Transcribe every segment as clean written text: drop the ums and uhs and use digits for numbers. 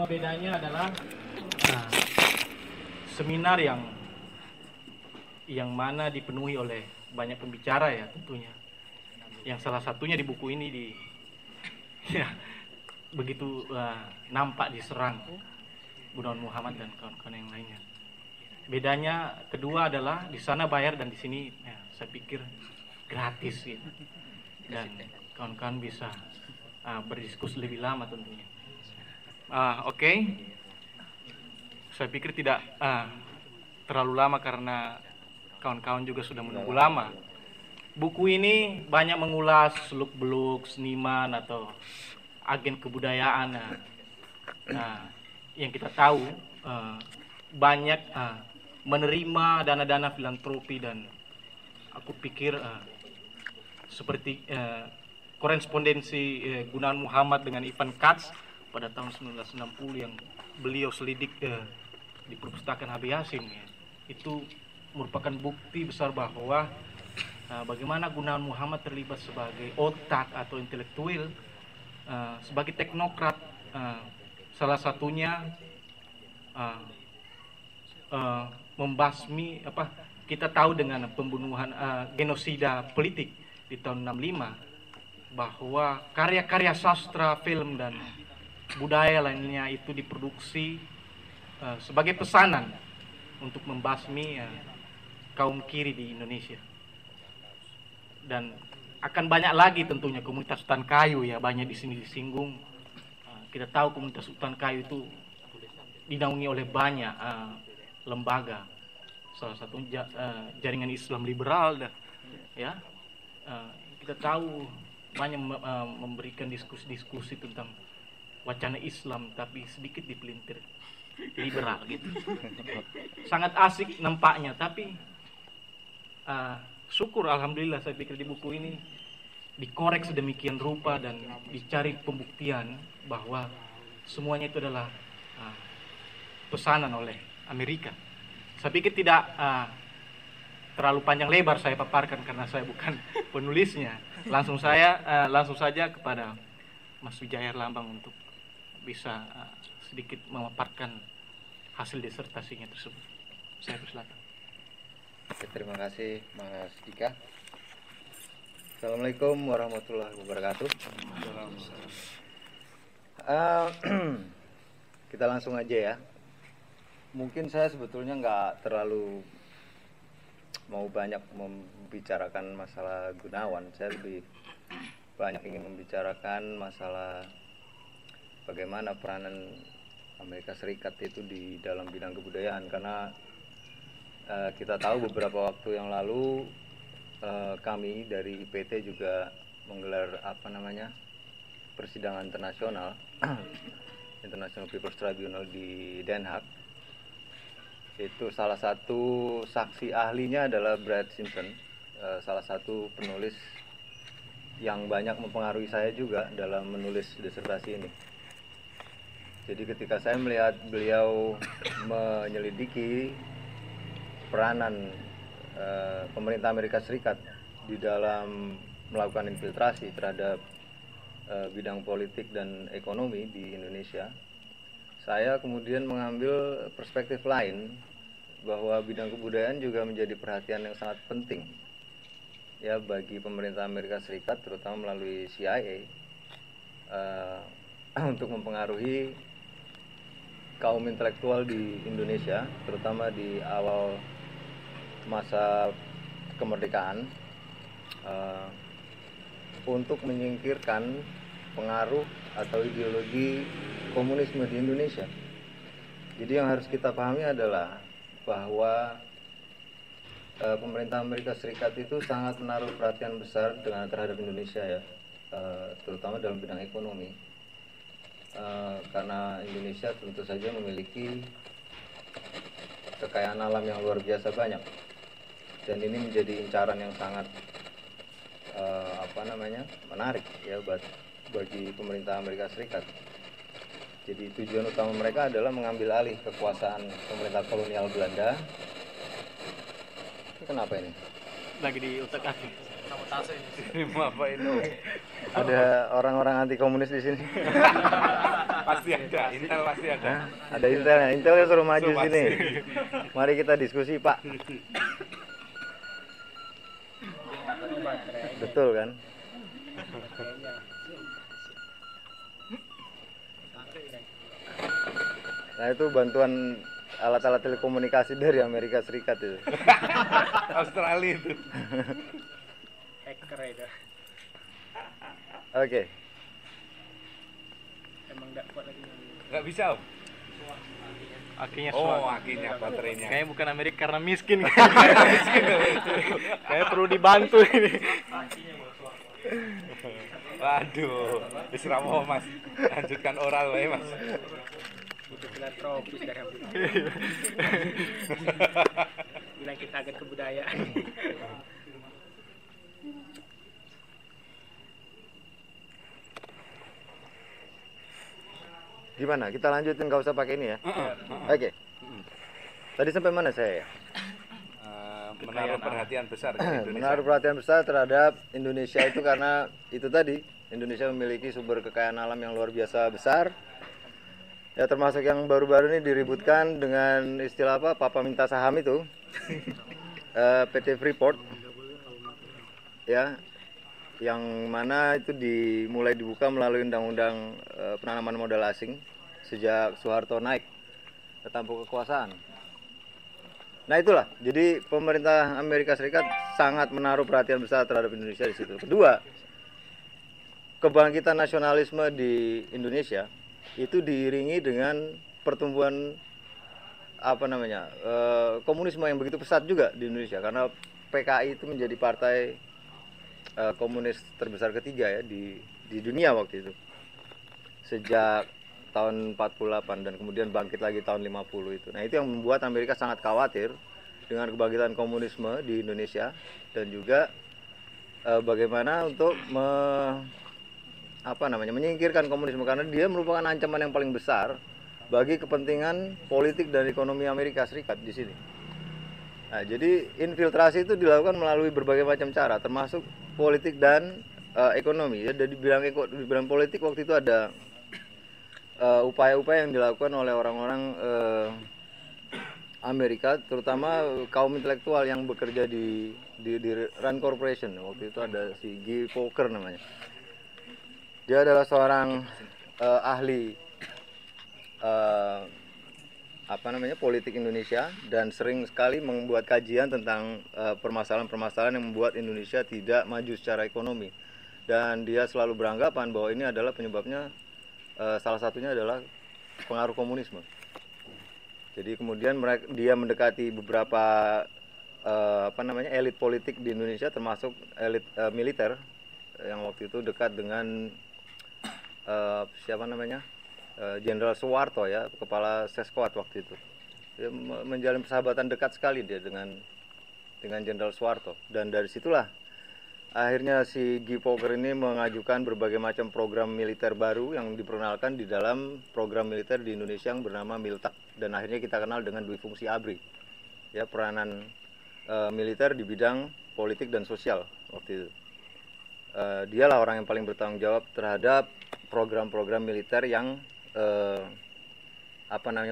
Cuma bedanya adalah seminar yang mana dipenuhi oleh banyak pembicara ya tentunya. Yang salah satunya di buku ini ya, begitu nampak diserang Gunawan Muhammad dan kawan-kawan yang lainnya. Bedanya kedua adalah di sana bayar dan di sini ya, saya pikir gratis gitu. Dan kawan-kawan bisa berdiskusi lebih lama tentunya. Oke. Saya pikir tidak terlalu lama karena kawan-kawan juga sudah menunggu lama. Buku ini banyak mengulas seluk-beluk seniman atau agen kebudayaan yang kita tahu banyak menerima dana-dana filantropi, dan aku pikir seperti korespondensi Gunawan Muhammad dengan Ivan Katz pada tahun 1960 yang beliau selidik di perpustakaan Habib Yasin ya. Itu merupakan bukti besar bahwa bagaimana Gunawan Muhammad terlibat sebagai otak atau intelektual, sebagai teknokrat, salah satunya membasmi kita tahu dengan pembunuhan genosida politik di tahun 65, bahwa karya-karya sastra, film dan budaya lainnya itu diproduksi sebagai pesanan untuk membasmi kaum kiri di Indonesia. Dan akan banyak lagi tentunya komunitas hutan kayu ya, banyak di sini disinggung. Kita tahu komunitas hutan kayu itu dinaungi oleh banyak lembaga, salah satunya jaringan Islam liberal ya. Kita tahu banyak memberikan diskusi-diskusi tentang wacana Islam tapi sedikit dipelintir liberal gitu. Sangat asik nampaknya, tapi syukur alhamdulillah saya pikir di buku ini dikorek sedemikian rupa dan dicari pembuktian bahwa semuanya itu adalah pesanan oleh Amerika. Saya pikir tidak terlalu panjang lebar saya paparkan karena saya bukan penulisnya. Langsung saja kepada Mas Wijaya Lambang untuk bisa sedikit memaparkan hasil disertasinya tersebut. Saya persilakan. Terima kasih Mas Dika. Assalamualaikum warahmatullahi wabarakatuh. Kita langsung aja ya. Mungkin saya sebetulnya nggak terlalu mau banyak membicarakan masalah Gunawan. Saya lebih banyak ingin membicarakan masalah bagaimana peranan Amerika Serikat itu di dalam bidang kebudayaan, karena kita tahu beberapa waktu yang lalu kami dari IPT juga menggelar persidangan internasional International People's Tribunal di Den Haag. Itu salah satu saksi ahlinya adalah Brad Simpson, salah satu penulis yang banyak mempengaruhi saya juga dalam menulis disertasi ini. Jadi ketika saya melihat beliau menyelidiki peranan pemerintah Amerika Serikat di dalam melakukan infiltrasi terhadap bidang politik dan ekonomi di Indonesia, saya kemudian mengambil perspektif lain bahwa bidang kebudayaan juga menjadi perhatian yang sangat penting ya bagi pemerintah Amerika Serikat, terutama melalui CIA untuk mempengaruhi kaum intelektual di Indonesia, terutama di awal masa kemerdekaan, untuk menyingkirkan pengaruh atau ideologi komunisme di Indonesia. Jadi yang harus kita pahami adalah bahwa pemerintah Amerika Serikat itu sangat menaruh perhatian besar terhadap Indonesia ya, terutama dalam bidang ekonomi, karena Indonesia tentu saja memiliki kekayaan alam yang luar biasa banyak, dan ini menjadi incaran yang sangat menarik ya bagi pemerintah Amerika Serikat. Jadi tujuan utama mereka adalah mengambil alih kekuasaan pemerintah kolonial Belanda. Kenapa ini? Lagi di otak kaki. Sabotase ini. Apa itu? Ada orang-orang anti komunis di sini. Pasti ada, Intel pasti ada. Ada Intelnya, Intelnya suruh maju Suruh sini. pasti. Mari kita diskusi, Pak. Betul kan? Nah itu bantuan alat-alat telekomunikasi dari Amerika Serikat itu. Australia itu. Hacker itu. Oke. Emang nggak kuat lagi. Nggak bisa, Om. Akhirnya Oh, akhirnya baterainya. Kayaknya bukan Amerika karena miskin. Kayak perlu dibantu ini. Waduh, bisa mau Mas. Lanjutkan oral wae, Mas. Butuh filantropis dari Amerika. Bilang kita agak kebudayaan. Gimana? Kita lanjutin, nggak usah pakai ini ya. Oke. Tadi sampai mana saya? Menaruh perhatian besar ke Indonesia. Menaruh perhatian besar terhadap Indonesia itu karena itu tadi Indonesia memiliki sumber kekayaan alam yang luar biasa besar. Ya termasuk yang baru-baru ini diributkan dengan istilah apa? Papa minta saham itu. PT Freeport. Ya. Yang mana itu dimulai dibuka melalui undang-undang penanaman modal asing sejak Soeharto naik ke tampuk kekuasaan. Nah itulah, jadi pemerintah Amerika Serikat sangat menaruh perhatian besar terhadap Indonesia di situ. Kedua, kebangkitan nasionalisme di Indonesia itu diiringi dengan pertumbuhan komunisme yang begitu pesat juga di Indonesia karena PKI itu menjadi partai komunis terbesar ketiga ya di dunia waktu itu sejak tahun 48 dan kemudian bangkit lagi tahun 50 itu. Nah itu yang membuat Amerika sangat khawatir dengan kebangkitan komunisme di Indonesia dan juga bagaimana untuk menyingkirkan komunisme karena dia merupakan ancaman yang paling besar bagi kepentingan politik dan ekonomi Amerika Serikat di sini. Nah, jadi infiltrasi itu dilakukan melalui berbagai macam cara termasuk politik dan ekonomi ya. Di bidang politik waktu itu ada upaya-upaya yang dilakukan oleh orang-orang Amerika, terutama kaum intelektual yang bekerja di Rand Corporation. Waktu itu ada si Guy Volcker namanya. Dia adalah seorang ahli politik Indonesia dan sering sekali membuat kajian tentang permasalahan-permasalahan yang membuat Indonesia tidak maju secara ekonomi. Dan dia selalu beranggapan bahwa ini adalah penyebabnya. Salah satunya adalah pengaruh komunisme. Jadi kemudian dia mendekati beberapa elit politik di Indonesia termasuk elit militer yang waktu itu dekat dengan Jenderal Soeharto ya, kepala Seskot waktu itu. Dia menjalin persahabatan dekat sekali dia dengan Jenderal Soeharto dan dari situlah akhirnya si Guy Volcker ini mengajukan berbagai macam program militer baru yang diperkenalkan di dalam program militer di Indonesia yang bernama Miltak dan akhirnya kita kenal dengan dui fungsi ABRI ya, peranan militer di bidang politik dan sosial waktu itu. Dialah orang yang paling bertanggung jawab terhadap program-program militer yang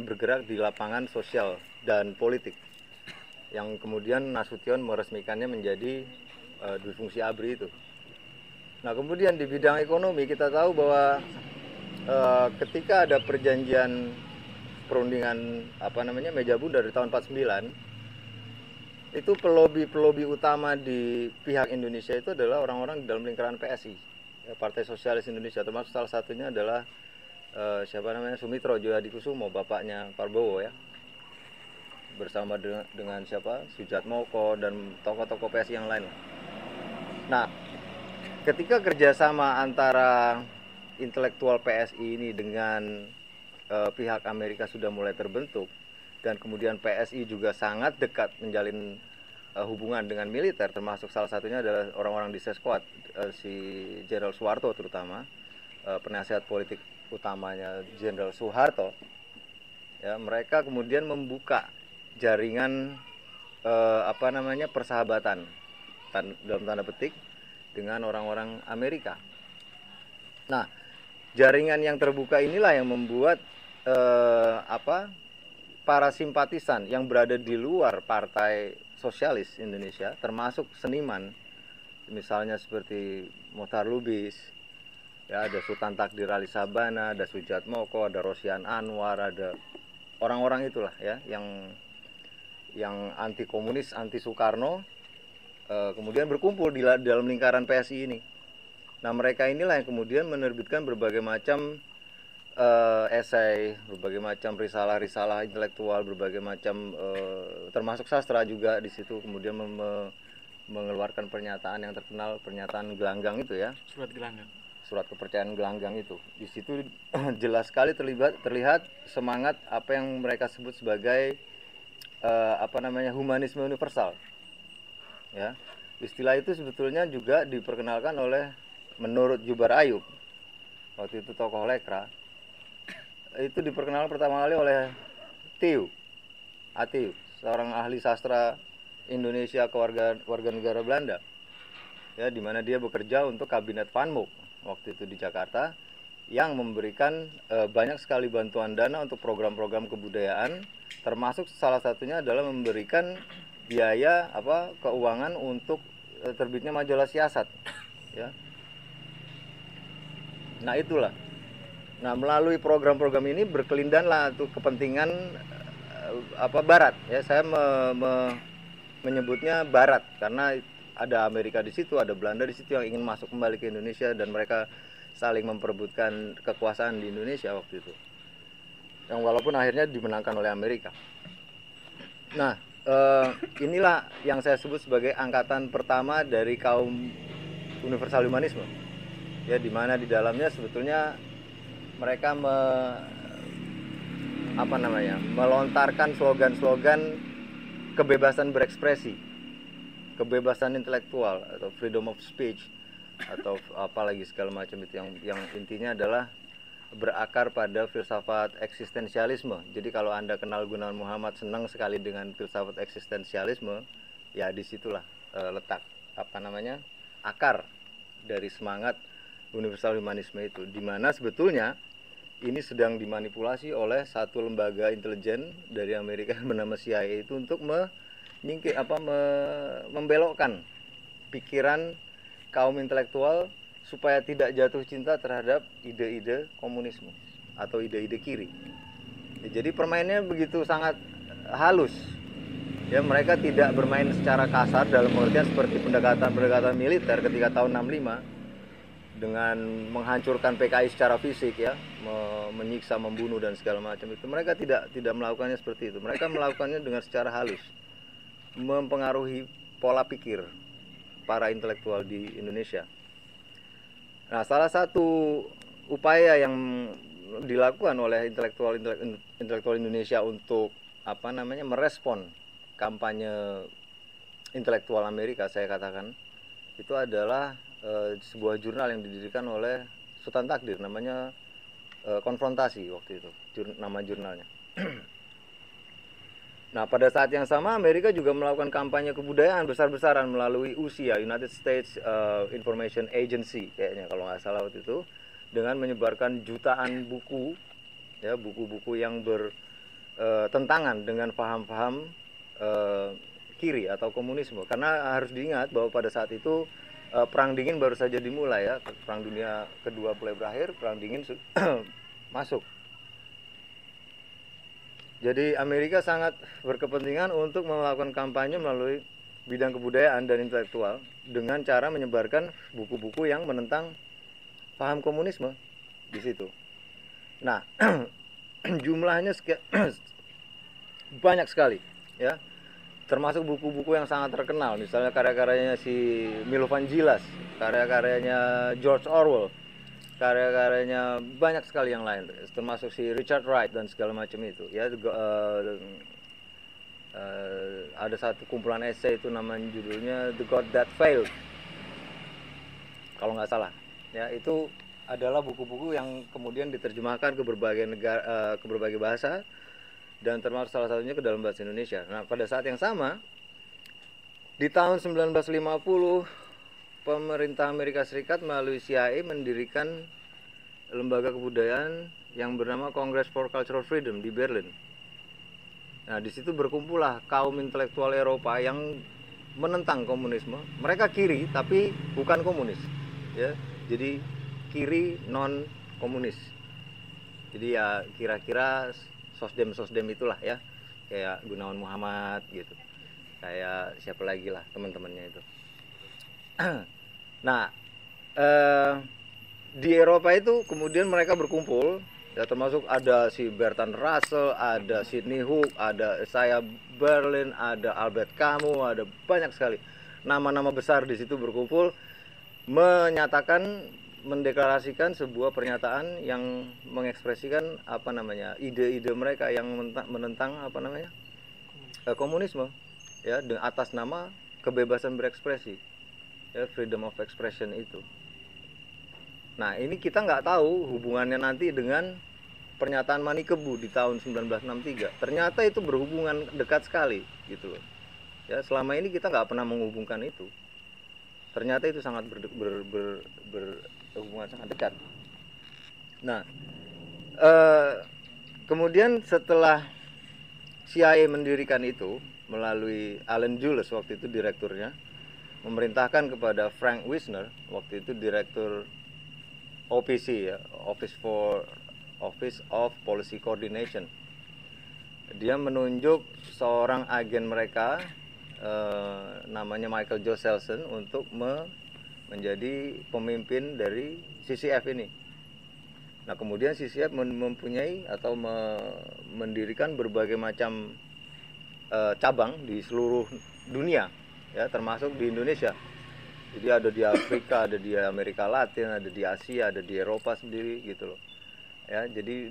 bergerak di lapangan sosial dan politik yang kemudian Nasution meresmikannya menjadi dui fungsi ABRI itu. Nah kemudian di bidang ekonomi kita tahu bahwa ketika ada perjanjian perundingan meja bundar dari tahun 49 itu pelobi utama di pihak Indonesia itu adalah orang-orang di dalam lingkaran PSI ya, Partai Sosialis Indonesia, termasuk salah satunya adalah Sumitro Djahadikusumo, bapaknya Prabowo ya, bersama dengan Sujatmoko dan tokoh-tokoh PSI yang lain. Nah, ketika kerjasama antara intelektual PSI ini dengan pihak Amerika sudah mulai terbentuk dan kemudian PSI juga sangat dekat menjalin hubungan dengan militer, termasuk salah satunya adalah orang-orang di Seskot, si Jenderal Soeharto terutama, penasihat politik utamanya Jenderal Soeharto. Ya, mereka kemudian membuka jaringan persahabatan dalam tanda petik dengan orang-orang Amerika. Nah, jaringan yang terbuka inilah yang membuat para simpatisan yang berada di luar Partai Sosialis Indonesia, termasuk seniman, misalnya seperti Mohtar Lubis, ya, ada Sultan Takdir Ali Sabana, ada Sujat Moko, ada Rosian Anwar, ada orang-orang itulah ya yang anti komunis, anti Soekarno, kemudian berkumpul di dalam lingkaran PSI ini. Nah, mereka inilah yang kemudian menerbitkan berbagai macam esai, berbagai macam risalah-risalah intelektual, berbagai macam termasuk sastra juga di situ, kemudian mengeluarkan pernyataan yang terkenal, pernyataan gelanggang itu ya, Surat gelanggang, surat kepercayaan gelanggang itu. Di situ jelas sekali terlihat semangat apa yang mereka sebut sebagai humanisme universal. Ya, istilah itu sebetulnya juga diperkenalkan oleh, menurut Jubar Ayub, waktu itu tokoh Lekra, itu diperkenalkan pertama kali oleh Atieu, seorang ahli sastra Indonesia warga negara Belanda, ya, di mana dia bekerja untuk kabinet Van Mook waktu itu di Jakarta, yang memberikan banyak sekali bantuan dana untuk program-program kebudayaan, termasuk salah satunya adalah memberikan biaya keuangan untuk terbitnya majalah siasat, ya. Nah, itulah. Nah, melalui program-program ini berkelindanlah tuh kepentingan Barat, ya. Saya menyebutnya Barat karena ada Amerika di situ, ada Belanda di situ yang ingin masuk kembali ke Indonesia, dan mereka saling memperebutkan kekuasaan di Indonesia waktu itu. Yang walaupun akhirnya dimenangkan oleh Amerika. Nah, inilah yang saya sebut sebagai angkatan pertama dari kaum universal humanisme. Ya, di mana di dalamnya sebetulnya mereka melontarkan slogan-slogan kebebasan berekspresi, kebebasan intelektual atau freedom of speech, atau apalagi segala macam itu, yang intinya adalah berakar pada filsafat eksistensialisme. Jadi kalau Anda kenal Gunawan Muhammad, senang sekali dengan filsafat eksistensialisme, ya disitulah letak akar dari semangat universal humanisme itu, di mana sebetulnya ini sedang dimanipulasi oleh satu lembaga intelijen dari Amerika bernama CIA itu untuk membelokkan pikiran kaum intelektual supaya tidak jatuh cinta terhadap ide-ide komunisme atau ide-ide kiri. Ya, jadi permainnya begitu sangat halus. Ya, mereka tidak bermain secara kasar dalam pengertian seperti pendekatan militer ketika tahun 65 dengan menghancurkan PKI secara fisik, ya, menyiksa, membunuh dan segala macam itu. Mereka tidak melakukannya seperti itu. Mereka melakukannya dengan secara halus, mempengaruhi pola pikir para intelektual di Indonesia. Nah, salah satu upaya yang dilakukan oleh intelektual Indonesia untuk merespon kampanye intelektual Amerika, saya katakan, itu adalah sebuah jurnal yang didirikan oleh Sultan Takdir, namanya Konfrontasi waktu itu, nama jurnalnya. Nah, pada saat yang sama Amerika juga melakukan kampanye kebudayaan besar-besaran melalui USIA, United States Information Agency kayaknya kalau nggak salah waktu itu, dengan menyebarkan jutaan buku, ya, buku-buku yang bertentangan dengan paham-paham kiri atau komunisme. Karena harus diingat bahwa pada saat itu Perang Dingin baru saja dimulai, ya, Perang Dunia Kedua mulai berakhir, Perang Dingin masuk. Jadi Amerika sangat berkepentingan untuk melakukan kampanye melalui bidang kebudayaan dan intelektual dengan cara menyebarkan buku-buku yang menentang paham komunisme di situ. Nah, jumlahnya banyak sekali, ya. Termasuk buku-buku yang sangat terkenal, misalnya karya-karyanya si Milovan Djilas, karya-karyanya George Orwell, karya-karyanya banyak sekali yang lain, termasuk si Richard Wright dan segala macam itu, ya. Ada satu kumpulan esai itu namanya, judulnya The God That Failed, kalau nggak salah, ya. Itu adalah buku-buku yang kemudian diterjemahkan ke berbagai negara, ke berbagai bahasa, dan termasuk salah satunya ke dalam bahasa Indonesia. Nah, pada saat yang sama di tahun 1950 pemerintah Amerika Serikat melalui CIA mendirikan lembaga kebudayaan yang bernama Congress for Cultural Freedom di Berlin. Nah, di situ berkumpullah kaum intelektual Eropa yang menentang komunisme. Mereka kiri tapi bukan komunis, ya. Jadi kiri non komunis. Jadi ya kira-kira sosdem itulah ya, kayak Gunawan Muhammad gitu, kayak siapa lagi lah teman-temannya itu. Nah, di Eropa itu kemudian mereka berkumpul, ya, termasuk ada si Bertrand Russell, ada Sidney Hook, ada Isaiah Berlin, ada Albert Camus, ada banyak sekali nama-nama besar di situ berkumpul, menyatakan, mendeklarasikan sebuah pernyataan yang mengekspresikan apa namanya ide-ide mereka yang menentang apa namanya komunisme, ya, atas nama kebebasan berekspresi, ya, freedom of expression itu. Nah, ini kita nggak tahu hubungannya nanti dengan pernyataan Manikebu di tahun 1963. Ternyata itu berhubungan dekat sekali gitu loh. Ya, selama ini kita nggak pernah menghubungkan itu. Ternyata itu sangat berhubungan sangat dekat. Nah, kemudian setelah CIA mendirikan itu melalui Alan Dulles, waktu itu direkturnya, memerintahkan kepada Frank Wisner, waktu itu direktur OPC, ya, Office of Policy Coordination. Dia menunjuk seorang agen mereka, namanya Michael Joe Selson, untuk menjadi pemimpin dari CCF ini. Nah, kemudian CCF mempunyai atau mendirikan berbagai macam cabang di seluruh dunia, ya, termasuk di Indonesia. Jadi ada di Afrika, ada di Amerika Latin, ada di Asia, ada di Eropa sendiri gitu loh. Ya, jadi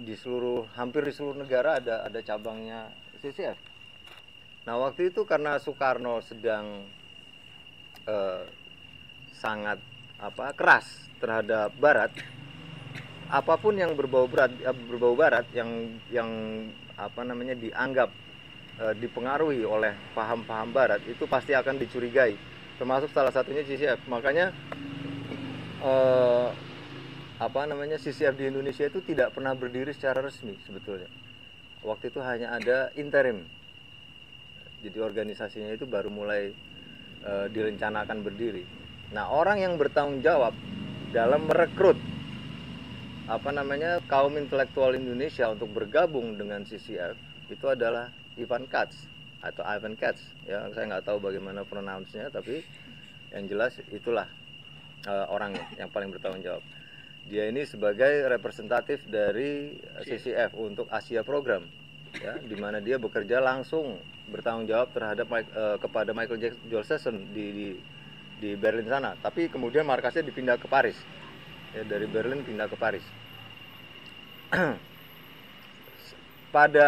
hampir di seluruh negara ada cabangnya CCF. Nah, waktu itu karena Soekarno sedang sangat keras terhadap Barat, apapun yang berbau Barat yang dianggap dipengaruhi oleh paham-paham Barat itu pasti akan dicurigai, termasuk salah satunya CCF. Makanya CCF di Indonesia itu tidak pernah berdiri secara resmi sebetulnya. Waktu itu hanya ada interim. Jadi organisasinya itu baru mulai direncanakan berdiri. Nah, orang yang bertanggung jawab dalam merekrut kaum intelektual Indonesia untuk bergabung dengan CCF itu adalah Ivan Katz atau Ivan Katz, ya, saya nggak tahu bagaimana pronounce-nya, tapi yang jelas itulah orangnya yang paling bertanggung jawab. Dia ini sebagai representatif dari CCF untuk Asia Program, ya, di mana dia bekerja langsung bertanggung jawab terhadap kepada Michael Joel Selson di Berlin sana. Tapi kemudian markasnya dipindah ke Paris, ya, dari Berlin pindah ke Paris. Pada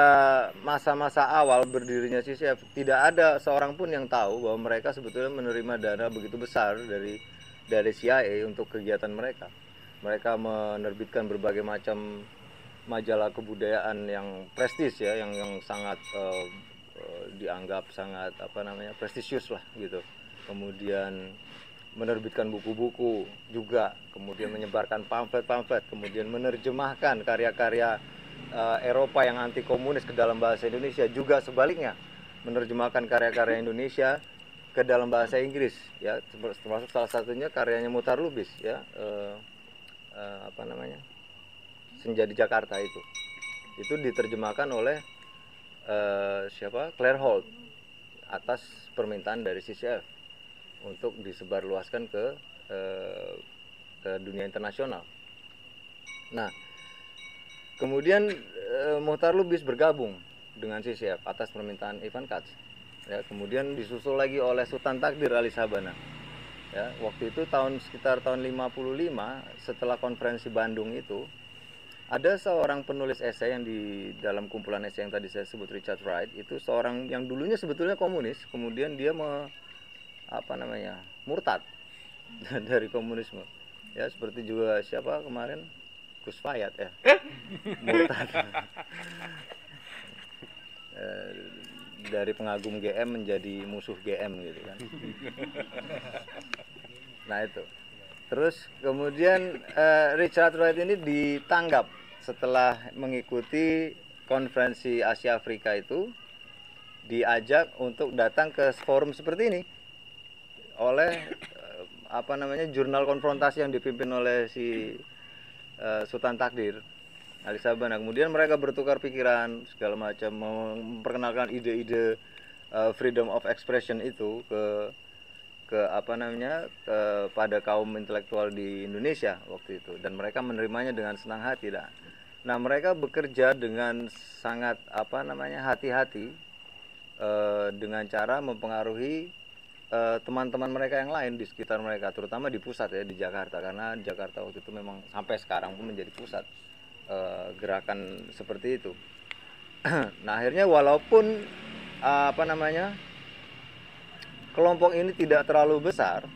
masa-masa awal berdirinya CCF tidak ada seorang pun yang tahu bahwa mereka sebetulnya menerima dana begitu besar dari CIA untuk kegiatan mereka. Mereka menerbitkan berbagai macam majalah kebudayaan yang prestis, ya, yang sangat dianggap sangat prestisius lah gitu. Kemudian menerbitkan buku-buku juga, kemudian menyebarkan pamflet-pamflet, kemudian menerjemahkan karya-karya Eropa yang anti komunis ke dalam bahasa Indonesia, juga sebaliknya menerjemahkan karya-karya Indonesia ke dalam bahasa Inggris, ya, termasuk salah satunya karyanya Muhtar Lubis, ya, Senja di Jakarta itu diterjemahkan oleh Claire Holt atas permintaan dari CCF untuk disebarluaskan ke dunia internasional. Nah, kemudian Muhtar Lubis bergabung dengan CCF atas permintaan Ivan Katz, ya, kemudian disusul lagi oleh Sultan Takdir Ali Sabana, ya. Waktu itu sekitar tahun 55, setelah konferensi Bandung itu, ada seorang penulis esai yang di dalam kumpulan esai yang tadi saya sebut, Richard Wright, itu seorang yang dulunya sebetulnya komunis, kemudian dia murtad dari komunisme, ya, seperti juga siapa kemarin, Gus Fayat, ya, murtad. Dari pengagum GM menjadi musuh GM gitu kan. Nah, itu Terus kemudian Richard Wright ini ditanggap setelah mengikuti konferensi Asia Afrika itu, diajak untuk datang ke forum seperti ini oleh jurnal konfrontasi yang dipimpin oleh si Sultan Takdir Ali Sabah. Nah, kemudian mereka bertukar pikiran segala macam, memperkenalkan ide-ide freedom of expression itu kepada kaum intelektual di Indonesia waktu itu, dan mereka menerimanya dengan senang hati. Nah, mereka bekerja dengan sangat hati-hati dengan cara mempengaruhi teman-teman mereka yang lain di sekitar mereka, terutama di pusat ya, di Jakarta, karena Jakarta waktu itu memang sampai sekarang pun menjadi pusat gerakan seperti itu. Nah, akhirnya walaupun kelompok ini tidak terlalu besar,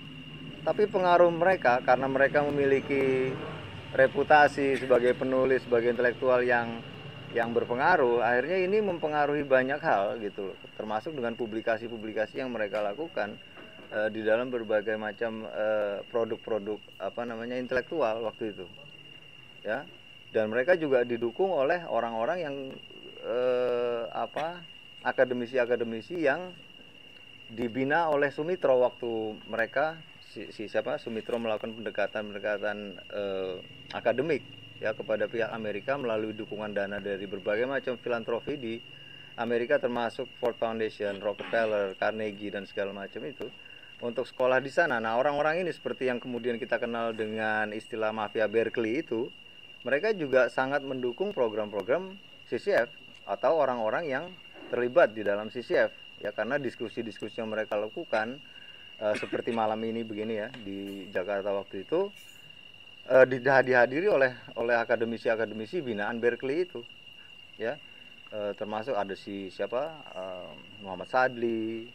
tapi pengaruh mereka karena mereka memiliki reputasi sebagai penulis, sebagai intelektual yang berpengaruh, akhirnya ini mempengaruhi banyak hal gitu loh, termasuk dengan publikasi-publikasi yang mereka lakukan di dalam berbagai macam produk-produk intelektual waktu itu ya. Dan mereka juga didukung oleh orang-orang yang akademisi-akademisi yang dibina oleh Sumitro waktu mereka Sumitro melakukan pendekatan akademik ya kepada pihak Amerika melalui dukungan dana dari berbagai macam filantropi di Amerika, termasuk Ford Foundation, Rockefeller, Carnegie dan segala macam itu, untuk sekolah di sana. Nah, orang-orang ini seperti yang kemudian kita kenal dengan istilah mafia Berkeley itu, mereka juga sangat mendukung program-program CCF atau orang-orang yang terlibat di dalam CCF ya, karena diskusi-diskusi yang mereka lakukan seperti malam ini begini ya di Jakarta waktu itu dihadiri oleh akademisi-akademisi binaan Berkeley itu ya, termasuk ada Muhammad Sadli,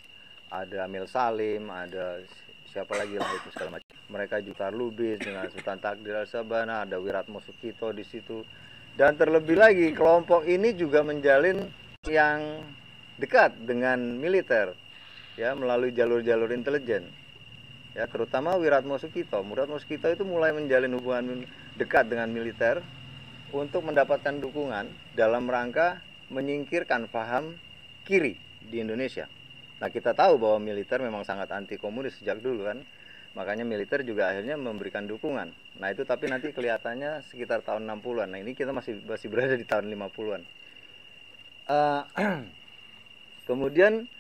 ada Amil Salim, ada siapa lagi lah itu segala macam. Mereka juga Lubis dengan Sultan Takdir Ali Sabah, ada Wiratmo Sukito di situ. Dan terlebih lagi kelompok ini juga menjalin yang dekat dengan militer ya, melalui jalur-jalur intelijen ya, terutama Wiratmo Sukito itu mulai menjalin hubungan dekat dengan militer untuk mendapatkan dukungan dalam rangka menyingkirkan paham kiri di Indonesia. Nah, kita tahu bahwa militer memang sangat anti komunis sejak dulu kan, makanya militer juga akhirnya memberikan dukungan. Nah, itu tapi nanti kelihatannya sekitar tahun 60-an. Nah, ini kita masih berada di tahun 50-an. Kemudian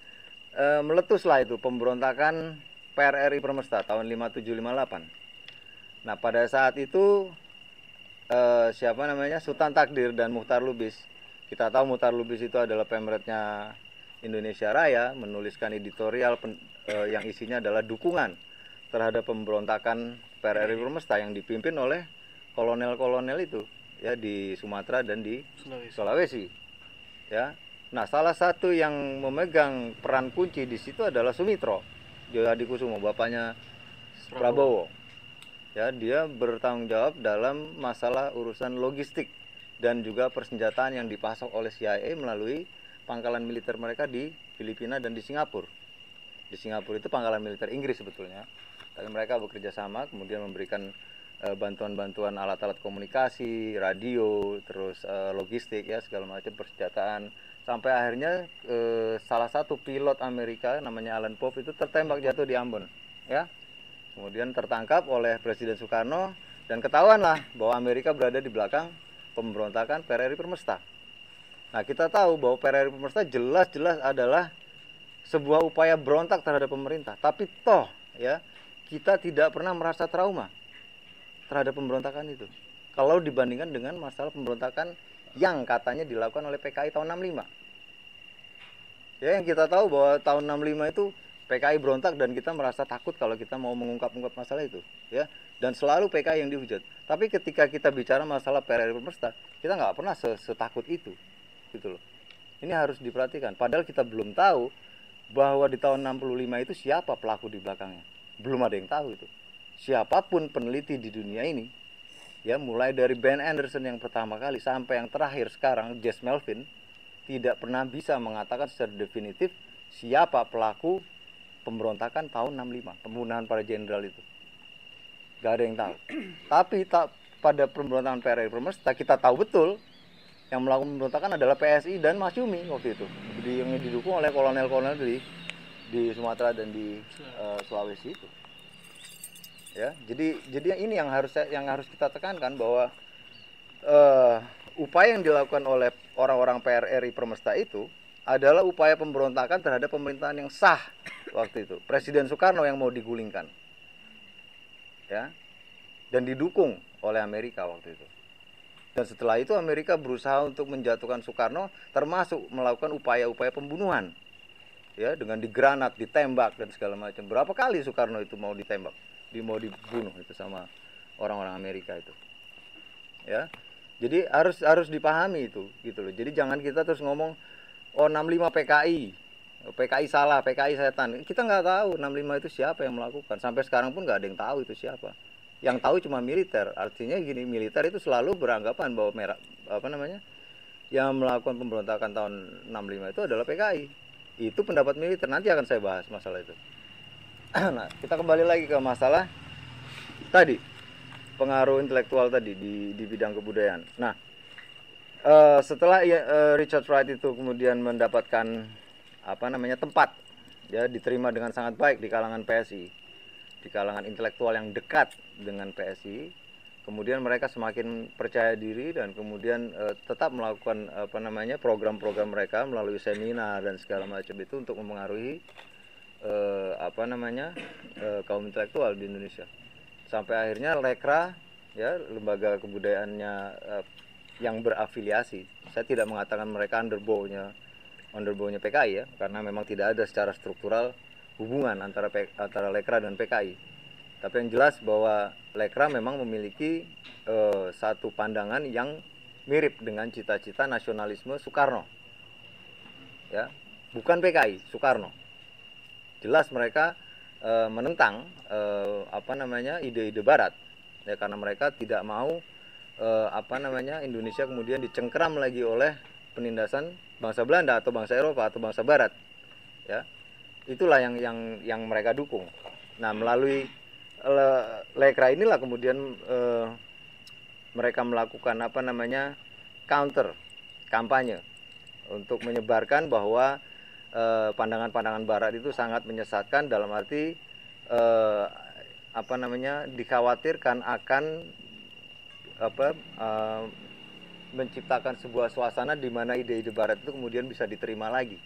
meletuslah itu pemberontakan PRRI Permesta tahun 57-58. Nah, pada saat itu Sultan Takdir dan Muchtar Lubis. Kita tahu Muchtar Lubis itu adalah pemretnya Indonesia Raya, menuliskan editorial yang isinya adalah dukungan terhadap pemberontakan PRRI Permesta yang dipimpin oleh kolonel-kolonel itu ya di Sumatera dan di Sulawesi. Ya. Nah, salah satu yang memegang peran kunci di situ adalah Sumitro Jayadikusumo, bapaknya Prabowo. Ya, dia bertanggung jawab dalam masalah urusan logistik dan juga persenjataan yang dipasok oleh CIA melalui pangkalan militer mereka di Filipina dan di Singapura. Di Singapura itu pangkalan militer Inggris sebetulnya, tapi mereka bekerja sama, kemudian memberikan bantuan-bantuan alat-alat komunikasi, radio, terus logistik ya, segala macam persenjataan. Sampai akhirnya salah satu pilot Amerika namanya Alan Pope itu tertembak jatuh di Ambon ya. Kemudian tertangkap oleh Presiden Soekarno dan ketahuanlah bahwa Amerika berada di belakang pemberontakan PRRI Permesta. Nah, kita tahu bahwa PRRI Permesta jelas-jelas adalah sebuah upaya berontak terhadap pemerintah, tapi toh ya kita tidak pernah merasa trauma terhadap pemberontakan itu kalau dibandingkan dengan masalah pemberontakan yang katanya dilakukan oleh PKI tahun 65. Ya, yang kita tahu bahwa tahun 65 itu PKI berontak dan kita merasa takut kalau kita mau mengungkap-ungkap masalah itu, ya. Dan selalu PKI yang dihujat. Tapi ketika kita bicara masalah PRRI Permesta, kita nggak pernah setakut itu, gitu loh. Ini harus diperhatikan. Padahal kita belum tahu bahwa di tahun 65 itu siapa pelaku di belakangnya. Belum ada yang tahu itu. Siapapun peneliti di dunia ini, ya, mulai dari Ben Anderson yang pertama kali sampai yang terakhir sekarang Jess Melvin, tidak pernah bisa mengatakan secara definitif siapa pelaku pemberontakan tahun 65, pembunuhan para jenderal itu. nggak ada yang tahu. Tapi pada pemberontakan PRRI Permesta kita tahu betul yang melakukan pemberontakan adalah PSI dan Masyumi waktu itu, yang didukung oleh kolonel-kolonel di Sumatera dan di Sulawesi itu. Ya, jadi ini yang harus kita tekankan bahwa upaya yang dilakukan oleh orang-orang PRRI Permesta itu adalah upaya pemberontakan terhadap pemerintahan yang sah waktu itu. Presiden Soekarno yang mau digulingkan. Ya. Dan didukung oleh Amerika waktu itu. Dan setelah itu Amerika berusaha untuk menjatuhkan Soekarno, termasuk melakukan upaya-upaya pembunuhan. Ya, dengan digranat, ditembak dan segala macam. Berapa kali Soekarno itu mau ditembak, mau dibunuh itu sama orang-orang Amerika itu. Ya. Jadi harus dipahami itu gitu loh. Jadi jangan kita terus ngomong 65 PKI. PKI salah, PKI setan. Kita nggak tahu 65 itu siapa yang melakukan. Sampai sekarang pun nggak ada yang tahu itu siapa. Yang tahu cuma militer. Artinya gini, militer itu selalu beranggapan bahwa yang melakukan pemberontakan tahun 65 itu adalah PKI. Itu pendapat militer. Nanti akan saya bahas masalah itu. Nah, kita kembali lagi ke masalah tadi, pengaruh intelektual tadi di bidang kebudayaan. Nah, setelah Richard Wright itu kemudian mendapatkan tempat, ya, diterima dengan sangat baik di kalangan PSI, di kalangan intelektual yang dekat dengan PSI, kemudian mereka semakin percaya diri dan kemudian tetap melakukan program-program mereka melalui seminar dan segala macam itu untuk mempengaruhi kaum intelektual di Indonesia. Sampai akhirnya Lekra, ya, lembaga kebudayaannya yang berafiliasi, saya tidak mengatakan mereka underbow-nya PKI, ya, karena memang tidak ada secara struktural hubungan antara Lekra dan PKI. Tapi yang jelas bahwa Lekra memang memiliki satu pandangan yang mirip dengan cita-cita nasionalisme Soekarno, ya, bukan PKI, Soekarno. Jelas mereka menentang ide-ide Barat, ya, karena mereka tidak mau Indonesia kemudian dicengkeram lagi oleh penindasan bangsa Belanda atau bangsa Eropa atau bangsa Barat, ya. Itulah yang mereka dukung. Nah, melalui Lekra inilah kemudian mereka melakukan counter kampanye untuk menyebarkan bahwa pandangan-pandangan Barat itu sangat menyesatkan, dalam arti dikhawatirkan akan menciptakan sebuah suasana di mana ide-ide Barat itu kemudian bisa diterima lagi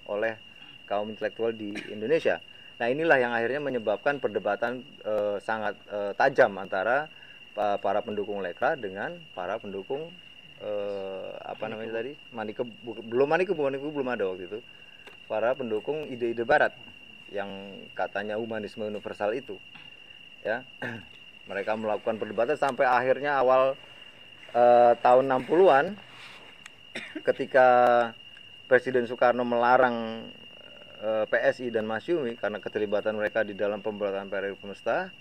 oleh kaum intelektual di Indonesia. Nah, inilah yang akhirnya menyebabkan perdebatan sangat tajam antara para pendukung Lekra dengan para pendukung Manike belum ada waktu itu. Para pendukung ide-ide Barat yang katanya humanisme universal itu, ya. Mereka melakukan perdebatan sampai akhirnya awal tahun 60-an ketika Presiden Soekarno melarang PSI dan Masyumi karena keterlibatan mereka di dalam pemberontakan PRRI Permesta.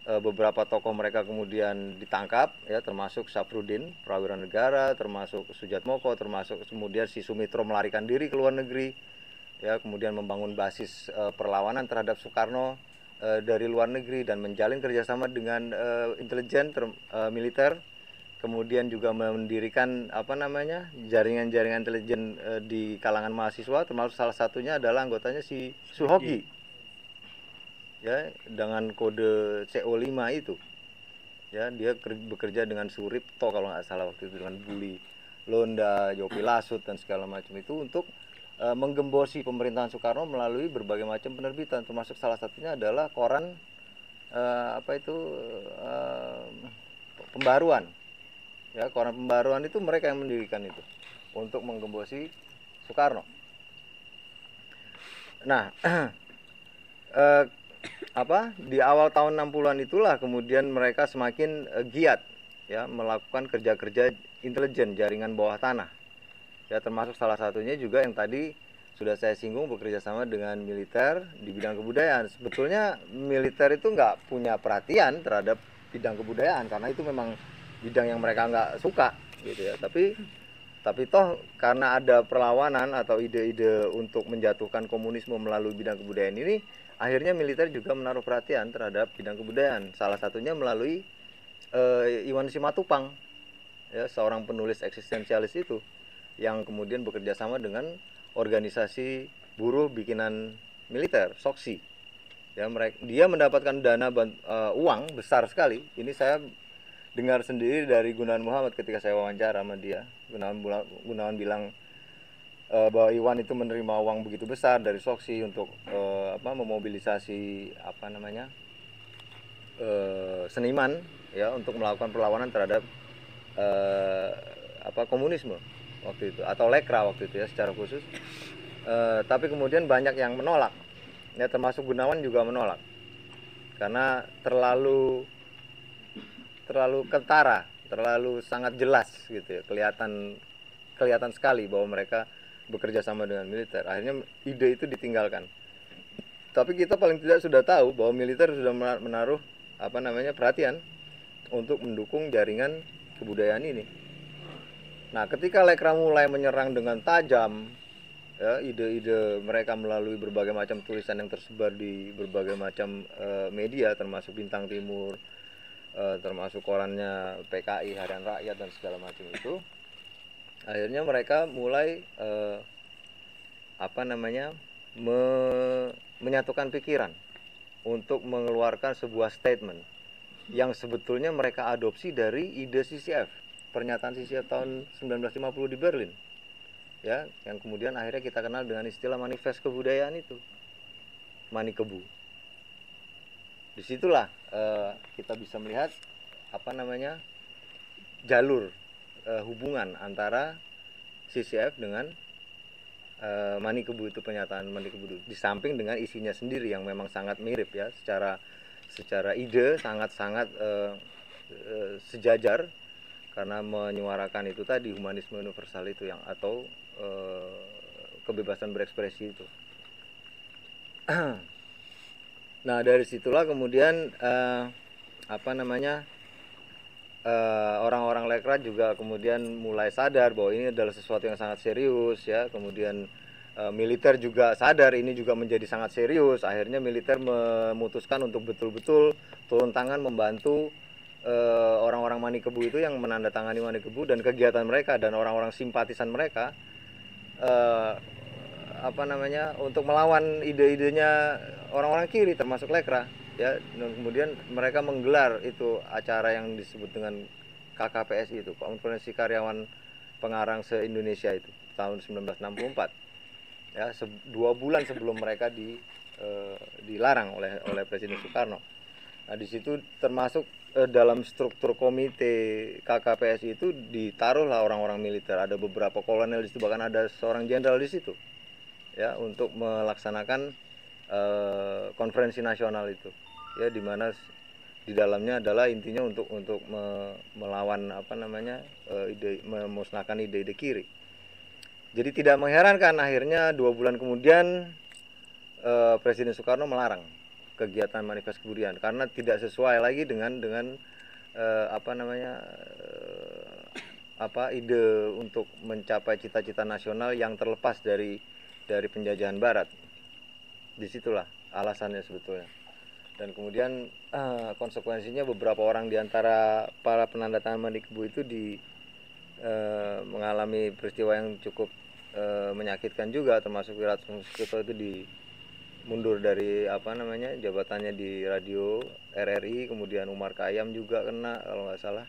Beberapa tokoh mereka kemudian ditangkap, ya, termasuk Safrudin Prawira Negara, termasuk Sujatmoko, termasuk kemudian si Sumitro melarikan diri ke luar negeri, ya, kemudian membangun basis perlawanan terhadap Soekarno dari luar negeri dan menjalin kerjasama dengan intelijen militer, kemudian juga mendirikan jaringan-jaringan intelijen di kalangan mahasiswa, termasuk salah satunya adalah anggotanya si Suhoki, ya, dengan kode CO5 itu, ya, dia bekerja dengan Suripto kalau nggak salah waktu itu, dengan Buli Londa, Yopi Lasut dan segala macam itu untuk menggembosi pemerintahan Soekarno melalui berbagai macam penerbitan, termasuk salah satunya adalah koran Pembaruan, ya, koran Pembaruan itu mereka yang mendirikan itu untuk menggembosi Soekarno. Nah, di awal tahun 60-an itulah kemudian mereka semakin giat, ya, melakukan kerja-kerja intelijen jaringan bawah tanah, ya, termasuk salah satunya juga yang tadi sudah saya singgung, bekerja sama dengan militer di bidang kebudayaan. Sebetulnya militer itu nggak punya perhatian terhadap bidang kebudayaan karena itu memang bidang yang mereka nggak suka, gitu, ya. Tapi Tapi toh karena ada perlawanan atau ide-ide untuk menjatuhkan komunisme melalui bidang kebudayaan ini, akhirnya militer juga menaruh perhatian terhadap bidang kebudayaan. Salah satunya melalui Iwan Simatupang, ya, seorang penulis eksistensialis itu, yang kemudian bekerja sama dengan organisasi buruh bikinan militer, SOKSI. Ya, dia mendapatkan dana uang besar sekali. Ini saya dengar sendiri dari Gunawan Muhammad ketika saya wawancara sama dia. Gunawan bilang bahwa Iwan itu menerima uang begitu besar dari SOKSI untuk memobilisasi seniman, ya, untuk melakukan perlawanan terhadap komunisme waktu itu, atau lekra waktu itu, ya, secara khusus. Tapi kemudian banyak yang menolak, ya, termasuk Gunawan juga menolak karena terlalu kentara, terlalu sangat jelas gitu, ya, kelihatan sekali bahwa mereka bekerja sama dengan militer. Akhirnya ide itu ditinggalkan. Tapi kita paling tidak sudah tahu bahwa militer sudah menaruh perhatian untuk mendukung jaringan kebudayaan ini. Nah, ketika lekra mulai menyerang dengan tajam, ya, ide-ide mereka melalui berbagai macam tulisan yang tersebar di berbagai macam media, termasuk Bintang Timur, termasuk korannya PKI, Harian Rakyat, dan segala macam itu. Akhirnya mereka mulai menyatukan pikiran untuk mengeluarkan sebuah statement yang sebetulnya mereka adopsi dari ide CCF, pernyataan CCF tahun 1950 di Berlin, ya, yang kemudian akhirnya kita kenal dengan istilah manifest kebudayaan itu, Manikebu. Disitulah kita bisa melihat jalur hubungan antara CCF dengan Manikebu itu, pernyataan Manikebu itu, di samping dengan isinya sendiri yang memang sangat mirip, ya, secara ide sangat-sangat sejajar, karena menyuarakan itu tadi, humanisme universal itu, yang atau kebebasan berekspresi itu. Nah, dari situlah kemudian orang-orang lekra juga kemudian mulai sadar bahwa ini adalah sesuatu yang sangat serius, ya. Kemudian militer juga sadar ini juga menjadi sangat serius. Akhirnya militer memutuskan untuk betul-betul turun tangan membantu orang-orang Manikebu itu, yang menandatangani Manikebu dan kegiatan mereka dan orang-orang simpatisan mereka untuk melawan ide-idenya orang-orang kiri, termasuk lekra, ya. Dan kemudian mereka menggelar itu acara yang disebut dengan KKPSI itu, Konferensi Karyawan Pengarang se-Indonesia itu, tahun 1964, ya, 2 bulan sebelum mereka dilarang oleh Presiden Soekarno. Nah, di situ termasuk dalam struktur komite KKPSI itu ditaruhlah orang-orang militer, ada beberapa kolonel di situ, bahkan ada seorang jenderal di situ, ya, untuk melaksanakan konferensi nasional itu, ya, di mana di dalamnya adalah intinya untuk melawan memusnahkan ide-ide kiri. Jadi tidak mengherankan akhirnya 2 bulan kemudian Presiden Soekarno melarang kegiatan manifest kebudayaan karena tidak sesuai lagi dengan ide untuk mencapai cita-cita nasional yang terlepas dari penjajahan Barat. Disitulah alasannya sebetulnya. Dan kemudian konsekuensinya beberapa orang diantara para penandatangan Manikebu itu mengalami peristiwa yang cukup menyakitkan juga, termasuk Wiratno Suskito itu mundur dari jabatannya di radio RRI. Kemudian Umar Khayyam juga kena kalau nggak salah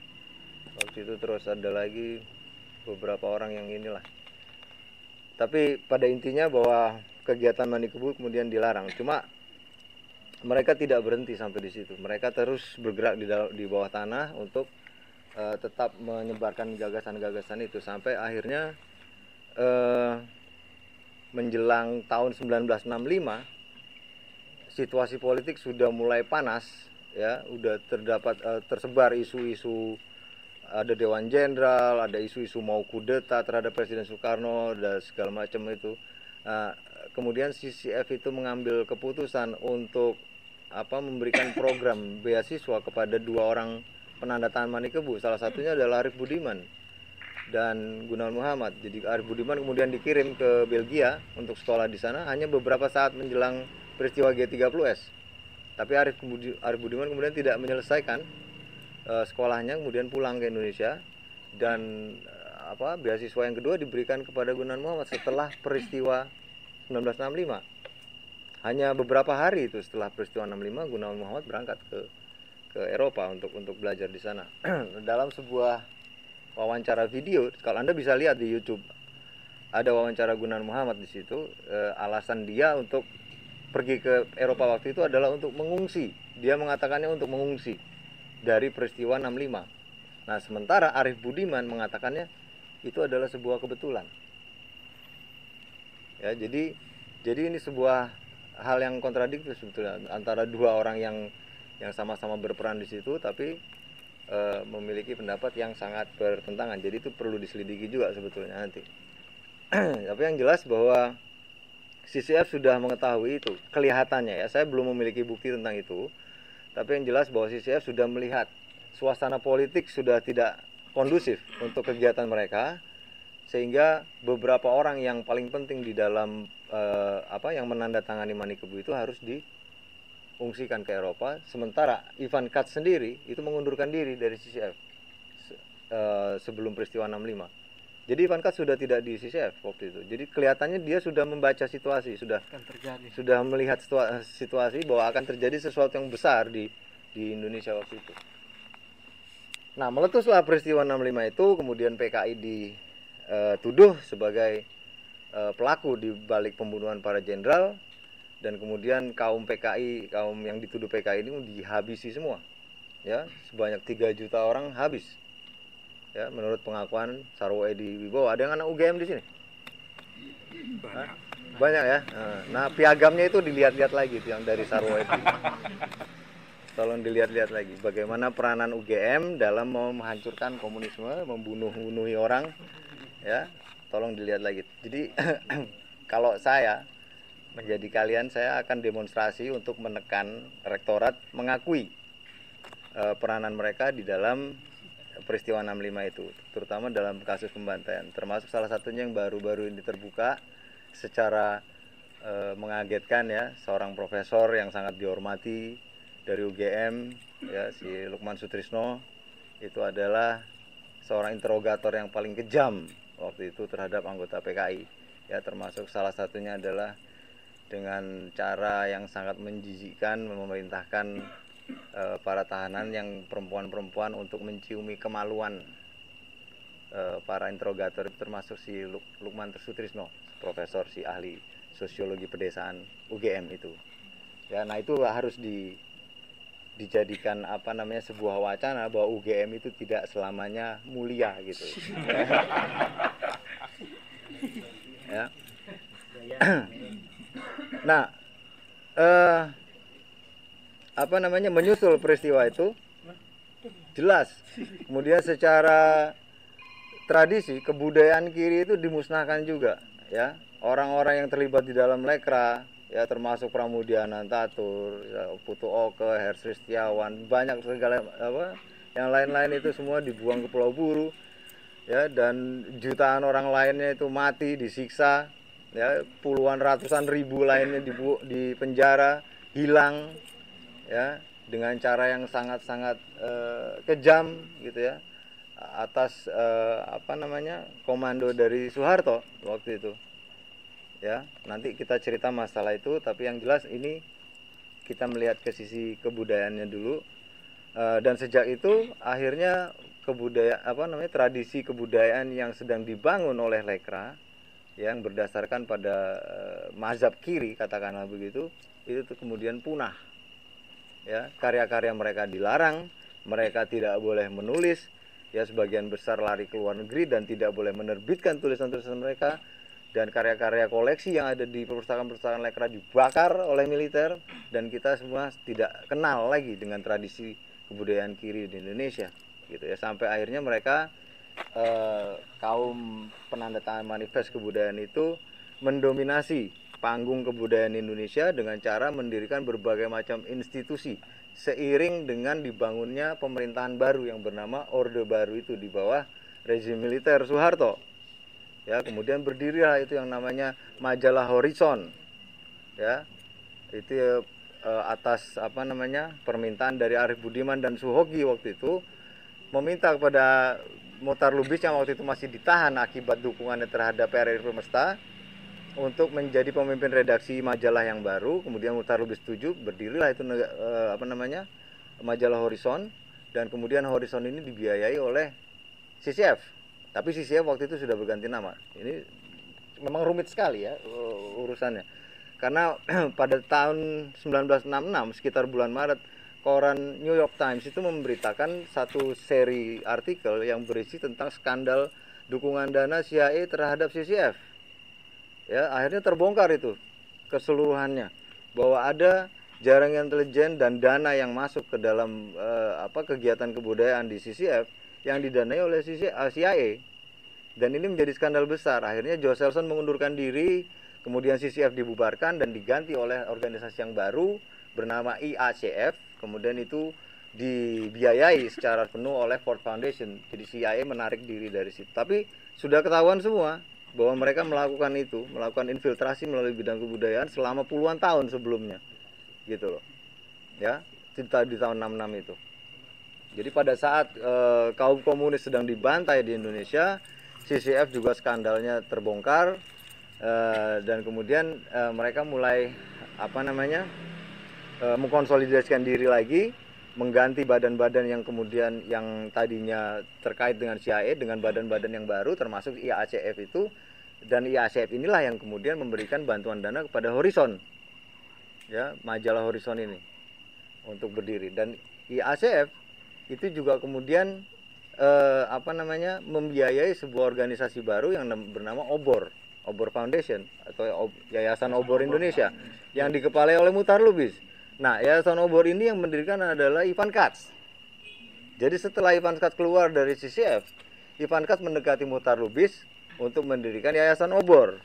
waktu itu. Terus ada lagi beberapa orang yang inilah. Tapi pada intinya bahwa kegiatan Manikebu kemudian dilarang. Cuma mereka tidak berhenti sampai di situ. Mereka terus bergerak di bawah tanah untuk tetap menyebarkan gagasan-gagasan itu, sampai akhirnya menjelang tahun 1965 situasi politik sudah mulai panas, ya. Udah tersebar isu-isu, ada Dewan Jenderal, ada isu-isu mau kudeta terhadap Presiden Soekarno dan segala macam itu. Kemudian CCF itu mengambil keputusan untuk memberikan program beasiswa kepada 2 orang penandatangan Manikebu. Salah satunya adalah Arif Budiman, dan Gunawan Muhammad. Jadi Arif Budiman kemudian dikirim ke Belgia untuk sekolah di sana hanya beberapa saat menjelang peristiwa G30S. Tapi Arif Budiman kemudian tidak menyelesaikan sekolahnya, kemudian pulang ke Indonesia, dan beasiswa yang kedua diberikan kepada Gunawan Muhammad setelah peristiwa 1965. Hanya beberapa hari itu setelah peristiwa 65, Gunawan Muhammad berangkat ke Eropa untuk belajar di sana. Dalam sebuah wawancara video, kalau Anda bisa lihat di YouTube, ada wawancara Gunawan Muhammad di situ. Alasan dia untuk pergi ke Eropa waktu itu adalah untuk mengungsi. Dia mengatakannya untuk mengungsi dari peristiwa 65. Nah, sementara Arif Budiman mengatakannya itu adalah sebuah kebetulan. Ya, jadi ini sebuah hal yang kontradiktif sebetulnya antara dua orang yang sama-sama berperan di situ, tapi memiliki pendapat yang sangat bertentangan. Jadi itu perlu diselidiki juga sebetulnya nanti. Tapi yang jelas bahwa CCF sudah mengetahui itu, kelihatannya ya. Saya belum memiliki bukti tentang itu, tapi yang jelas bahwa CCF sudah melihat suasana politik sudah tidak kondusif untuk kegiatan mereka, sehingga beberapa orang yang paling penting di dalam yang menandatangani Manikebu itu harus diungsikan ke Eropa. Sementara Ivan Katz sendiri itu mengundurkan diri dari CCF sebelum peristiwa 65. Jadi Ivan Katz sudah tidak di CCF waktu itu. Jadi kelihatannya dia sudah membaca situasi, sudah melihat situasi bahwa akan terjadi sesuatu yang besar di Indonesia waktu itu. Nah, meletuslah peristiwa 65 itu, kemudian PKI dituduh sebagai pelaku di balik pembunuhan para jenderal, dan kemudian kaum yang dituduh PKI ini dihabisi semua. Ya, sebanyak 3 juta orang habis. Ya, menurut pengakuan Sarwo Edi Wibowo. Ada yang anak UGM di sini? Banyak ya. Nah, piagamnya itu dilihat-lihat lagi yang dari Sarwo Edi. Tolong dilihat-lihat lagi bagaimana peranan UGM dalam menghancurkan komunisme, membunuh-bunuhi orang, ya. Tolong dilihat lagi. Jadi kalau saya menjadi kalian, saya akan demonstrasi untuk menekan rektorat mengakui peranan mereka di dalam peristiwa 65 itu, terutama dalam kasus pembantaian, termasuk salah satunya yang baru-baru ini terbuka secara mengagetkan ya, seorang profesor yang sangat dihormati dari UGM ya, si Lukman Sutrisno, itu adalah seorang interrogator yang paling kejam waktu itu terhadap anggota PKI ya, termasuk salah satunya adalah dengan cara yang sangat menjijikkan memerintahkan para tahanan yang perempuan-perempuan untuk menciumi kemaluan para interrogator, termasuk si Lukman Sutrisno, profesor, si ahli sosiologi pedesaan UGM itu ya. Nah, itu harus dijadikan sebuah wacana bahwa UGM itu tidak selamanya mulia gitu. Ya. Nah, menyusul peristiwa itu jelas kemudian secara tradisi kebudayaan kiri itu dimusnahkan juga ya. Orang-orang yang terlibat di dalam Lekra ya, termasuk Pramudia Anantatur, ya, Putu Oke, Hersri Setiawan, banyak segala yang lain-lain itu semua dibuang ke Pulau Buru ya, dan jutaan orang lainnya itu mati, disiksa ya, puluhan ratusan ribu lainnya di penjara, hilang ya, dengan cara yang sangat-sangat kejam gitu ya, atas komando dari Soeharto waktu itu ya. Nanti kita cerita masalah itu, tapi yang jelas ini kita melihat ke sisi kebudayaannya dulu, dan sejak itu akhirnya tradisi kebudayaan yang sedang dibangun oleh Lekra yang berdasarkan pada mazhab kiri, katakanlah begitu, itu tuh kemudian punah ya. Karya-karya mereka dilarang, mereka tidak boleh menulis ya, sebagian besar lari ke luar negeri dan tidak boleh menerbitkan tulisan-tulisan mereka, dan karya-karya koleksi yang ada di perpustakaan-perpustakaan Lekra dibakar oleh militer, dan kita semua tidak kenal lagi dengan tradisi kebudayaan kiri di Indonesia gitu ya. Sampai akhirnya mereka kaum penandatangan manifest kebudayaan itu mendominasi panggung kebudayaan Indonesia dengan cara mendirikan berbagai macam institusi seiring dengan dibangunnya pemerintahan baru yang bernama Orde Baru itu di bawah rezim militer Soeharto. Ya, kemudian berdirilah itu yang namanya majalah Horizon. Ya, itu atas permintaan dari Arief Budiman dan Suhogi waktu itu, meminta kepada Muchtar Lubis yang waktu itu masih ditahan akibat dukungannya terhadap RRI Permesta untuk menjadi pemimpin redaksi majalah yang baru. Kemudian Muchtar Lubis setuju, berdirilah itu majalah Horizon, dan kemudian Horizon ini dibiayai oleh CCF. Tapi CCF waktu itu sudah berganti nama. Ini memang rumit sekali ya urusannya. Karena pada tahun 1966 sekitar bulan Maret, koran New York Times itu memberitakan satu seri artikel yang berisi tentang skandal dukungan dana CIA terhadap CCF. Ya, akhirnya terbongkar itu keseluruhannya, bahwa ada jaringan intelijen dan dana yang masuk ke dalam kegiatan kebudayaan di CCF yang didanai oleh CIA. Dan ini menjadi skandal besar. Akhirnya Joe Selson mengundurkan diri, kemudian CCF dibubarkan dan diganti oleh organisasi yang baru bernama IACF. Kemudian itu dibiayai secara penuh oleh Ford Foundation. Jadi CIA menarik diri dari situ. Tapi sudah ketahuan semua bahwa mereka melakukan infiltrasi melalui bidang kebudayaan selama puluhan tahun sebelumnya. Gitu loh. Ya, cerita di tahun 66 itu. Jadi pada saat kaum komunis sedang dibantai di Indonesia, CCF juga skandalnya terbongkar, dan kemudian mereka mulai mengkonsolidasikan diri lagi, mengganti badan-badan yang kemudian yang tadinya terkait dengan CIA dengan badan-badan yang baru termasuk IACF itu, dan IACF inilah yang kemudian memberikan bantuan dana kepada Horizon, ya, majalah Horizon ini untuk berdiri. Dan IACF itu juga kemudian membiayai sebuah organisasi baru yang bernama Obor Foundation atau Yayasan Obor Indonesia yang dikepalai oleh Muchtar Lubis. Nah, Yayasan Obor ini yang mendirikan adalah Ivan Katz. Jadi setelah Ivan Katz keluar dari CCF, Ivan Katz mendekati Muchtar Lubis untuk mendirikan Yayasan Obor,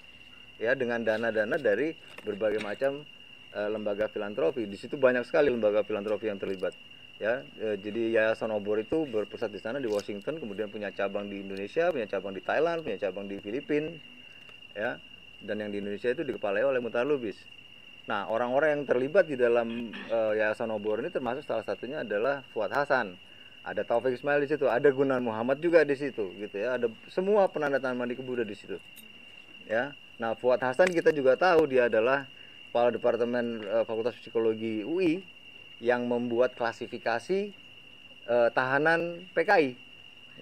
ya, dengan dana-dana dari berbagai macam lembaga filantropi. Di situ banyak sekali lembaga filantropi yang terlibat. Ya, jadi Yayasan Obor itu berpusat di sana di Washington, kemudian punya cabang di Indonesia, punya cabang di Thailand, punya cabang di Filipina, ya, dan yang di Indonesia itu dikepalai oleh Muchtar Lubis. Nah, orang-orang yang terlibat di dalam Yayasan Obor ini termasuk salah satunya adalah Fuad Hasan, ada Taufik Ismail di situ, ada Gunan Muhammad juga di situ, gitu ya, ada semua penandatangan Mandi Kebuda di situ, ya. Nah, Fuad Hasan kita juga tahu dia adalah kepala departemen Fakultas Psikologi UI yang membuat klasifikasi tahanan PKI,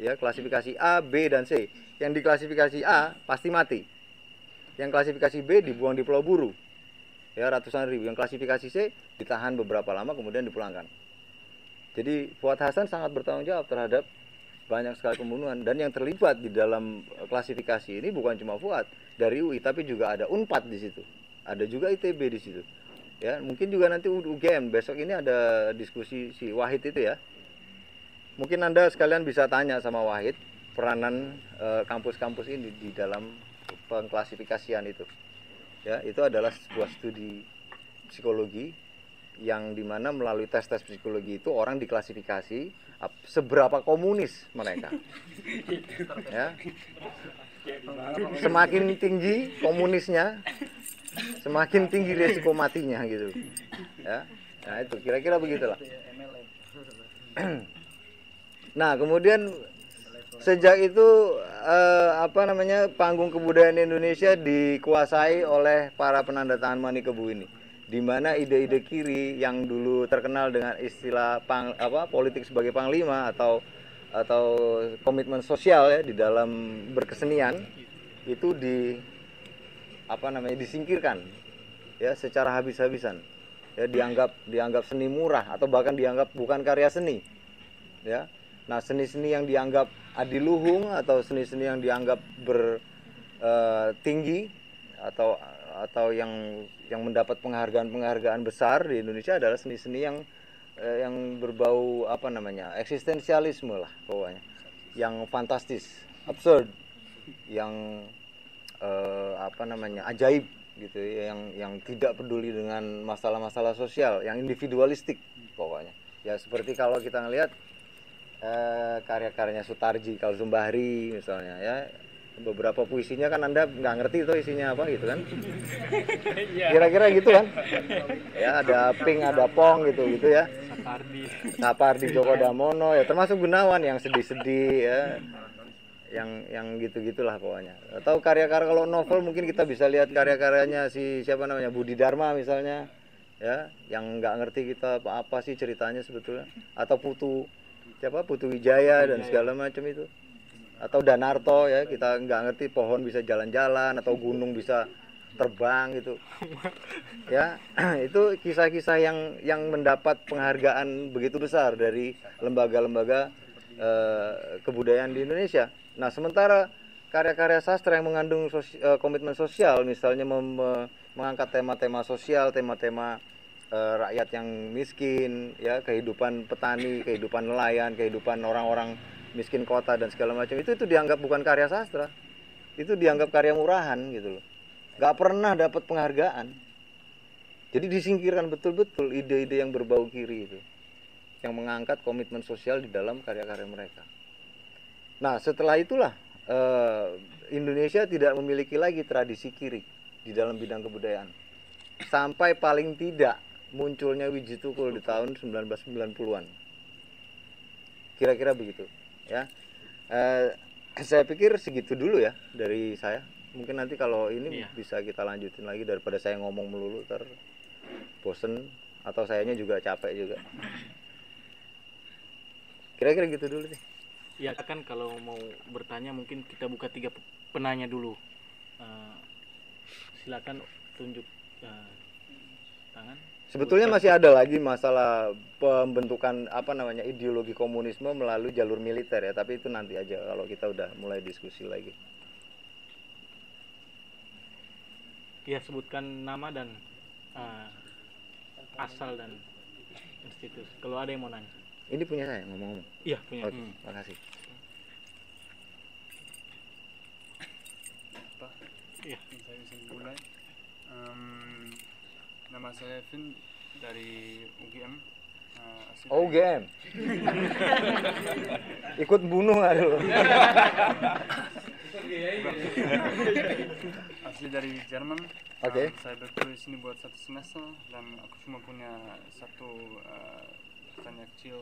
ya, klasifikasi A, B, dan C. Yang di klasifikasi A pasti mati, yang klasifikasi B dibuang di Pulau Buru, ya, ratusan ribu. Yang klasifikasi C ditahan beberapa lama kemudian dipulangkan. Jadi Fuad Hasan sangat bertanggung jawab terhadap banyak sekali pembunuhan, dan yang terlibat di dalam klasifikasi ini bukan cuma Fuad dari UI, tapi juga ada Unpad di situ, ada juga ITB di situ. Ya, mungkin juga nanti UGM besok ini ada diskusi si Wahid itu, ya. Mungkin Anda sekalian bisa tanya sama Wahid peranan kampus-kampus ini di dalam pengklasifikasian itu. Ya, itu adalah sebuah studi psikologi yang dimana melalui tes-tes psikologi itu orang diklasifikasi seberapa komunis mereka. Ya. Semakin tinggi komunisnya, semakin tinggi resiko matinya, gitu, ya. Nah, itu kira-kira begitulah. Nah, kemudian sejak itu panggung kebudayaan Indonesia dikuasai oleh para penandatangan Mani Kebu ini, di mana ide-ide kiri yang dulu terkenal dengan istilah politik sebagai panglima atau komitmen sosial, ya, di dalam berkesenian itu disingkirkan, ya, secara habis-habisan, ya, dianggap seni murah atau bahkan dianggap bukan karya seni, ya. Nah, seni-seni yang dianggap adiluhung atau seni-seni yang dianggap tinggi atau yang mendapat penghargaan besar di Indonesia adalah seni-seni yang berbau eksistensialisme lah pokoknya, yang fantastis, absurd, yang ajaib, gitu, yang tidak peduli dengan masalah-masalah sosial, yang individualistik pokoknya. Ya, seperti kalau kita ngelihat karya-karyanya Sutarji Kalsumbahri misalnya ya, beberapa puisinya kan Anda nggak ngerti itu isinya apa gitu kan, kira-kira gitu kan ya, ada Pink, ada Pong gitu ya, Sapardi Djoko Damono ya, termasuk Gunawan yang sedih-sedih ya, yang gitu-gitulah pokoknya. Atau karya-karya, kalau novel mungkin kita bisa lihat karya-karyanya si siapa namanya, Budi Dharma misalnya ya, yang nggak ngerti kita apa sih ceritanya sebetulnya, atau Putu Wijaya dan segala macam itu, atau Danarto ya, kita nggak ngerti pohon bisa jalan-jalan atau gunung bisa terbang gitu ya. Itu kisah-kisah yang mendapat penghargaan begitu besar dari lembaga-lembaga kebudayaan di Indonesia. Nah, sementara karya-karya sastra yang mengandung komitmen sosial, misalnya mengangkat tema-tema sosial, tema-tema rakyat yang miskin ya, kehidupan petani, kehidupan nelayan, kehidupan orang-orang miskin kota dan segala macam, itu dianggap bukan karya sastra, itu dianggap karya murahan gitu loh, nggak pernah dapat penghargaan. Jadi disingkirkan betul-betul ide-ide yang berbau kiri itu, yang mengangkat komitmen sosial di dalam karya-karya mereka. Nah, setelah itulah Indonesia tidak memiliki lagi tradisi kiri di dalam bidang kebudayaan, sampai paling tidak munculnya Wiji Tukul di tahun 1990-an, kira-kira begitu ya. Saya pikir segitu dulu ya dari saya. Mungkin nanti kalau ini bisa kita lanjutin lagi, daripada saya ngomong melulu bosen atau sayanya juga capek juga. Kira-kira gitu dulu sih. Ya kan, kalau mau bertanya mungkin kita buka 3 penanya dulu. Silakan tunjuk tangan. Sebetulnya masih ada lagi masalah pembentukan ideologi komunisme melalui jalur militer ya, tapi itu nanti aja kalau kita udah mulai diskusi lagi. Ya, sebutkan nama dan asal dan institusi. Kalau ada yang mau nanya. Ini punya saya ngomong-ngomong. Iya, punya. Oke, makasih. Pak, Iya. saya bisa mulai. Nama saya Vin dari UGM. UGM. Ikut bunuh nggak dulu? Asli dari Jerman. Oke. Saya berkuliah di sini buat 1 semester dan aku cuma punya satu pertanyaan kecil.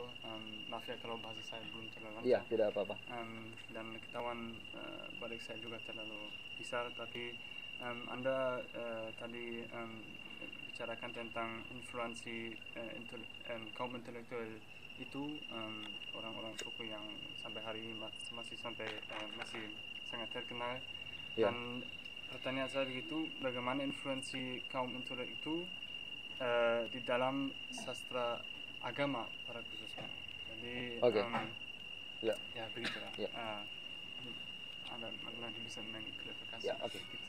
Maaf ya kalau bahasa saya belum terlalu lancar. Iya, tidak apa-apa. Dan ketahuan balik saya juga terlalu besar, tapi Anda tadi bicarakan tentang influensi kaum intelektual itu, orang-orang suku yang sampai hari ini masih sangat terkenal. Ya. Dan pertanyaan saya begitu, bagaimana influensi kaum intelektual itu di dalam sastra agama pada khususnya. Jadi Oke. Ya. ya begitulah. Ya. Anda nanti bisa mengklarifikasi Ya, oke. sedikit.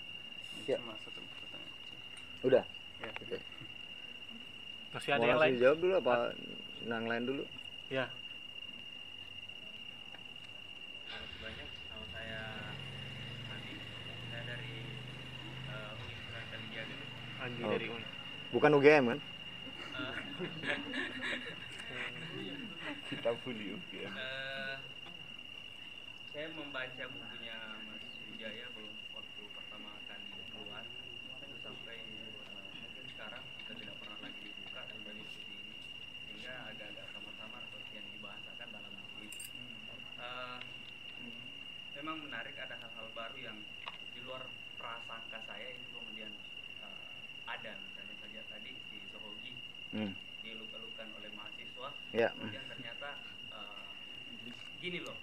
Ini Ya. cuma satu pertanyaan kecil. Udah. Ya. Oke. Masih ada Mau yang langsung lain? dijawab dulu apa yang lain dulu? Ya. Makasih banyak. Nama saya Andi. Saya dari Universitas Kalijaga. Andi Oh. dari UNI. Bukan UGM kan? Kita bully UGM. Saya membaca bukunya Mas Wijaya waktu pertama kali keluar, itu sampai mungkin sekarang sudah tidak pernah lagi dibuka dan mengikuti ini, sehingga agak-agak samar-samar seperti yang dibahasakan dalam buku itu. Memang menarik, ada hal-hal baru yang di luar prasangka saya ini kemudian ada. Misalnya saja tadi di Sohogi diluka-lukan oleh mahasiswa, Ya. kemudian ternyata gini loh.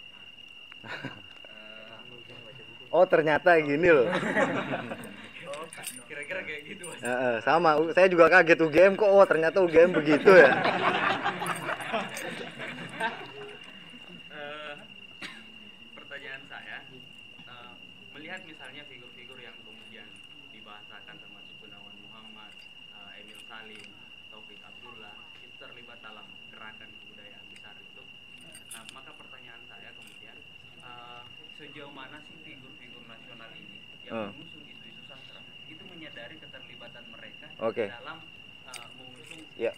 Oh, ternyata gini loh. Oh, kira-kira kayak gitu Mas. Sama, saya juga kaget UGM kok. Oh, ternyata UGM begitu ya. Pertanyaan saya, melihat misalnya figur-figur yang kemudian dibahasakan termasuk Gunawan Muhammad, Emil Salim, Taufik Abdullah, itu terlibat dalam gerakan kebudayaan besar itu. Nah, maka pertanyaan saya kemudian, sejauh mana sih figur-figur nasional ini yang mengusung isu-isu sastra itu menyadari keterlibatan mereka Oke. dalam mengusung Ya.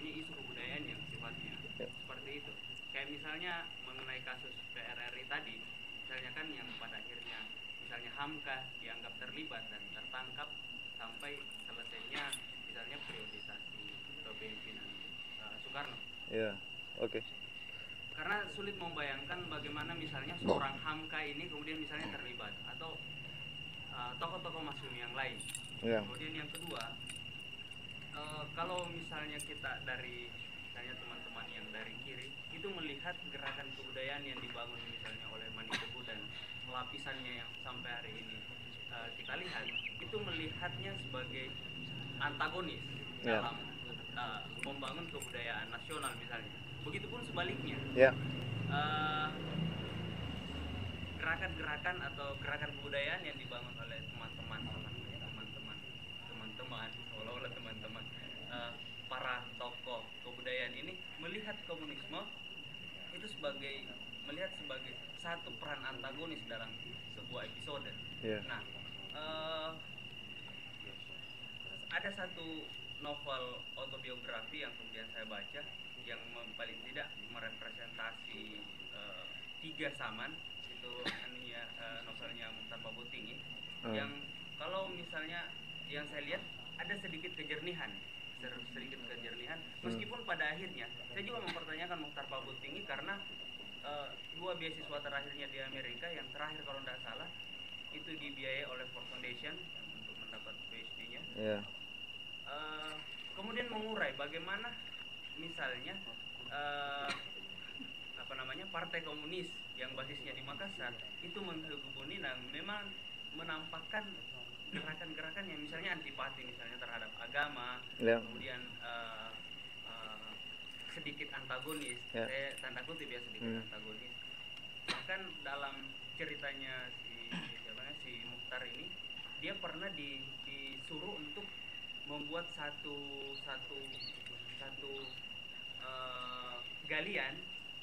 isu kebudayaan yang sifatnya seperti itu. kayak misalnya mengenai kasus PRRI tadi, misalnya kan yang pada akhirnya misalnya Hamka dianggap terlibat dan tertangkap sampai selesainya misalnya priorisasi kepemimpinan Soekarno. Ya, oke. Karena sulit membayangkan bagaimana misalnya seorang Hamka ini kemudian misalnya terlibat atau tokoh-tokoh Masyumi yang lain. Ya. Kemudian yang kedua, kalau misalnya kita dari misalnya teman-teman yang dari kiri itu melihat gerakan kebudayaan yang dibangun misalnya oleh Manitebu dan lapisannya yang sampai hari ini kita lihat itu melihatnya sebagai antagonis Ya. dalam membangun kebudayaan nasional misalnya. Begitupun sebaliknya. Ya. Gerakan-gerakan atau gerakan kebudayaan yang dibangun oleh teman-teman seolah-olah teman-teman para tokoh kebudayaan ini melihat komunisme itu melihat sebagai satu peran antagonis dalam sebuah episode. Yeah. Nah, ada satu novel autobiografi yang kemudian saya baca yang paling tidak merepresentasi tiga zaman itu novelnya Mukhtar Pabutingin yang kalau misalnya yang saya lihat ada sedikit kejernihan meskipun pada akhirnya saya juga mempertanyakan Mukhtar Pabutingin karena dua beasiswa terakhirnya di Amerika yang terakhir kalau tidak salah itu dibiayai oleh Ford Foundation untuk mendapat PhD-nya. Yeah. Kemudian mengurai bagaimana misalnya Partai Komunis yang basisnya di Makassar itu menghubungi dan memang menampakkan gerakan-gerakan yang misalnya antipati misalnya terhadap agama, Yeah. kemudian sedikit antagonis, Yeah. saya tanda kutip ya sedikit antagonis. Bahkan dalam ceritanya si Mukhtar ini dia pernah disuruh untuk membuat satu galian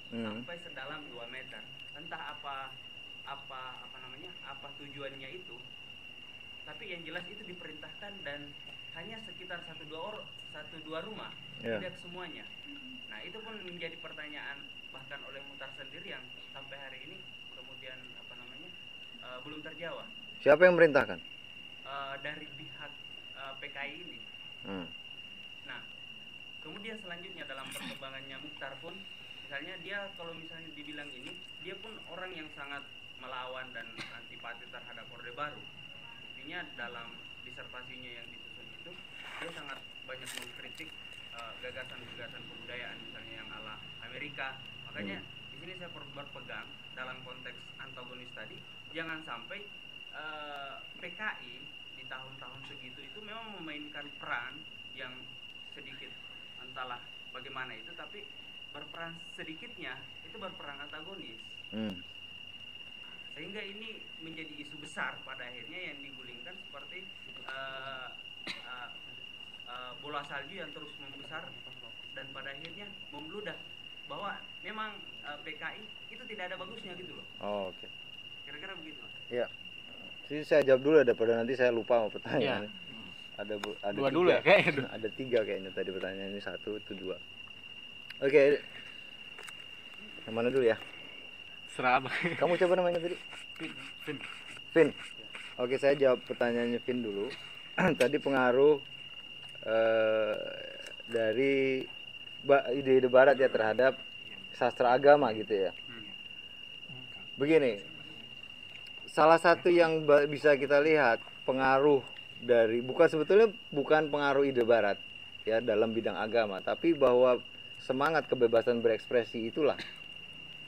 sampai sedalam 2 meter. Entah apa tujuannya itu. Tapi yang jelas itu diperintahkan dan hanya sekitar 1-2 rumah, Yeah. tidak semuanya. Nah, itu pun menjadi pertanyaan bahkan oleh Mukhtar sendiri yang sampai hari ini kemudian belum terjawab. Siapa yang merintahkan? Dari pihak PKI ini. Nah, kemudian selanjutnya dalam perkembangannya Mukhtar pun, misalnya dia kalau misalnya dibilang ini, dia pun orang yang sangat melawan dan antipati terhadap Orde Baru. Buktinya dalam disertasinya yang disusun itu, dia sangat banyak mengkritik gagasan-gagasan kebudayaan misalnya yang ala Amerika. Makanya di sini saya berpegang dalam konteks antagonis tadi, jangan sampai PKI di tahun-tahun segitu itu memang memainkan peran yang sedikit entahlah bagaimana itu, tapi berperan sedikitnya itu berperan antagonis. Sehingga ini menjadi isu besar pada akhirnya yang digulingkan seperti bola salju yang terus membesar dan pada akhirnya membludak bahwa memang PKI itu tidak ada bagusnya gitu loh. Oh, oke. Kira-kira begitu. Iya. Jadi saya jawab dulu daripada nanti saya lupa sama pertanyaannya. Ada Dua 3. dulu ya kayaknya. Ada 3 kayaknya tadi pertanyaan ini, 1 itu 2. Oke. Yang mana dulu ya? Serah apa? Kamu coba namanya tadi? Vin. Oke, saya jawab pertanyaannya Vin dulu. Tadi pengaruh dari ide-ide barat ya terhadap sastra agama gitu ya. Begini, salah satu yang bisa kita lihat pengaruh dari bukan pengaruh ide barat ya dalam bidang agama, tapi bahwa semangat kebebasan berekspresi itulah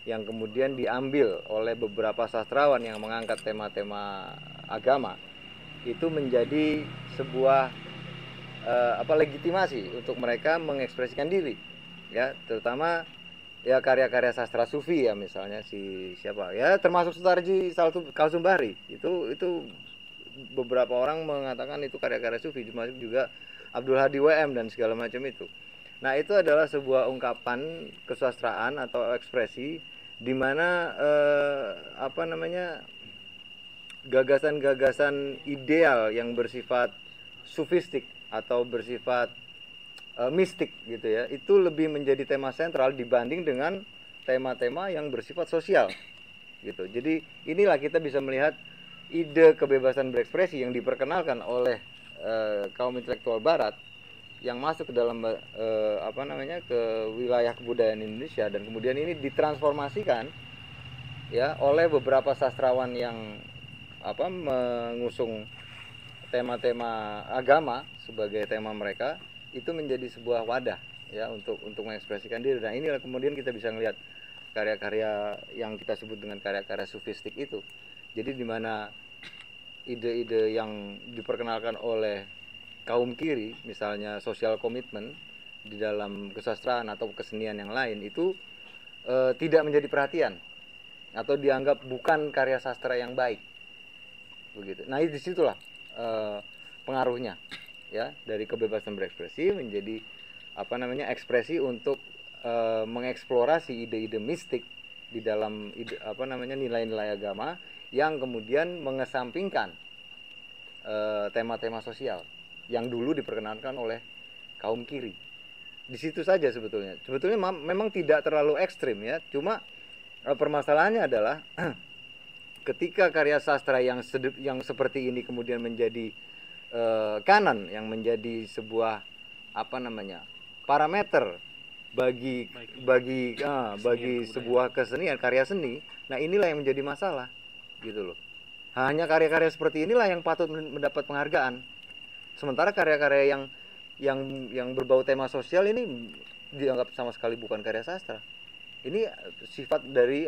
yang kemudian diambil oleh beberapa sastrawan yang mengangkat tema-tema agama itu menjadi sebuah legitimasi untuk mereka mengekspresikan diri ya, terutama ya karya-karya sastra sufi ya, misalnya siapa ya, termasuk Sutarji Kalsumbahri itu beberapa orang mengatakan itu karya-karya sufi, termasuk juga Abdul Hadi WM dan segala macam itu. Nah, itu adalah sebuah ungkapan kesusastraan atau ekspresi di mana gagasan-gagasan ideal yang bersifat sufistik atau bersifat mistik gitu ya, itu lebih menjadi tema sentral dibanding dengan tema-tema yang bersifat sosial gitu. Jadi inilah kita bisa melihat ide kebebasan berekspresi yang diperkenalkan oleh kaum intelektual barat yang masuk ke dalam ke wilayah kebudayaan Indonesia, dan kemudian ini ditransformasikan ya oleh beberapa sastrawan yang mengusung tema-tema agama sebagai tema mereka, itu menjadi sebuah wadah ya untuk mengekspresikan diri. Nah inilah kemudian kita bisa melihat karya-karya yang kita sebut dengan karya-karya sufistik itu. Jadi di mana ide-ide yang diperkenalkan oleh kaum kiri, misalnya social commitment di dalam kesastraan atau kesenian yang lain itu tidak menjadi perhatian atau dianggap bukan karya sastra yang baik, begitu. Nah disitulah pengaruhnya ya dari kebebasan berekspresi menjadi ekspresi untuk mengeksplorasi ide-ide mistik di dalam nilai-nilai agama yang kemudian mengesampingkan tema-tema sosial yang dulu diperkenalkan oleh kaum kiri. Di situ saja sebetulnya memang tidak terlalu ekstrim ya, cuma permasalahannya adalah ketika karya sastra yang seperti ini kemudian menjadi kanon, yang menjadi sebuah parameter bagi sebuah kesenian, karya seni. Nah inilah yang menjadi masalah gitu loh. Hanya karya-karya seperti inilah yang patut mendapat penghargaan, sementara karya-karya yang berbau tema sosial ini dianggap sama sekali bukan karya sastra. Ini sifat dari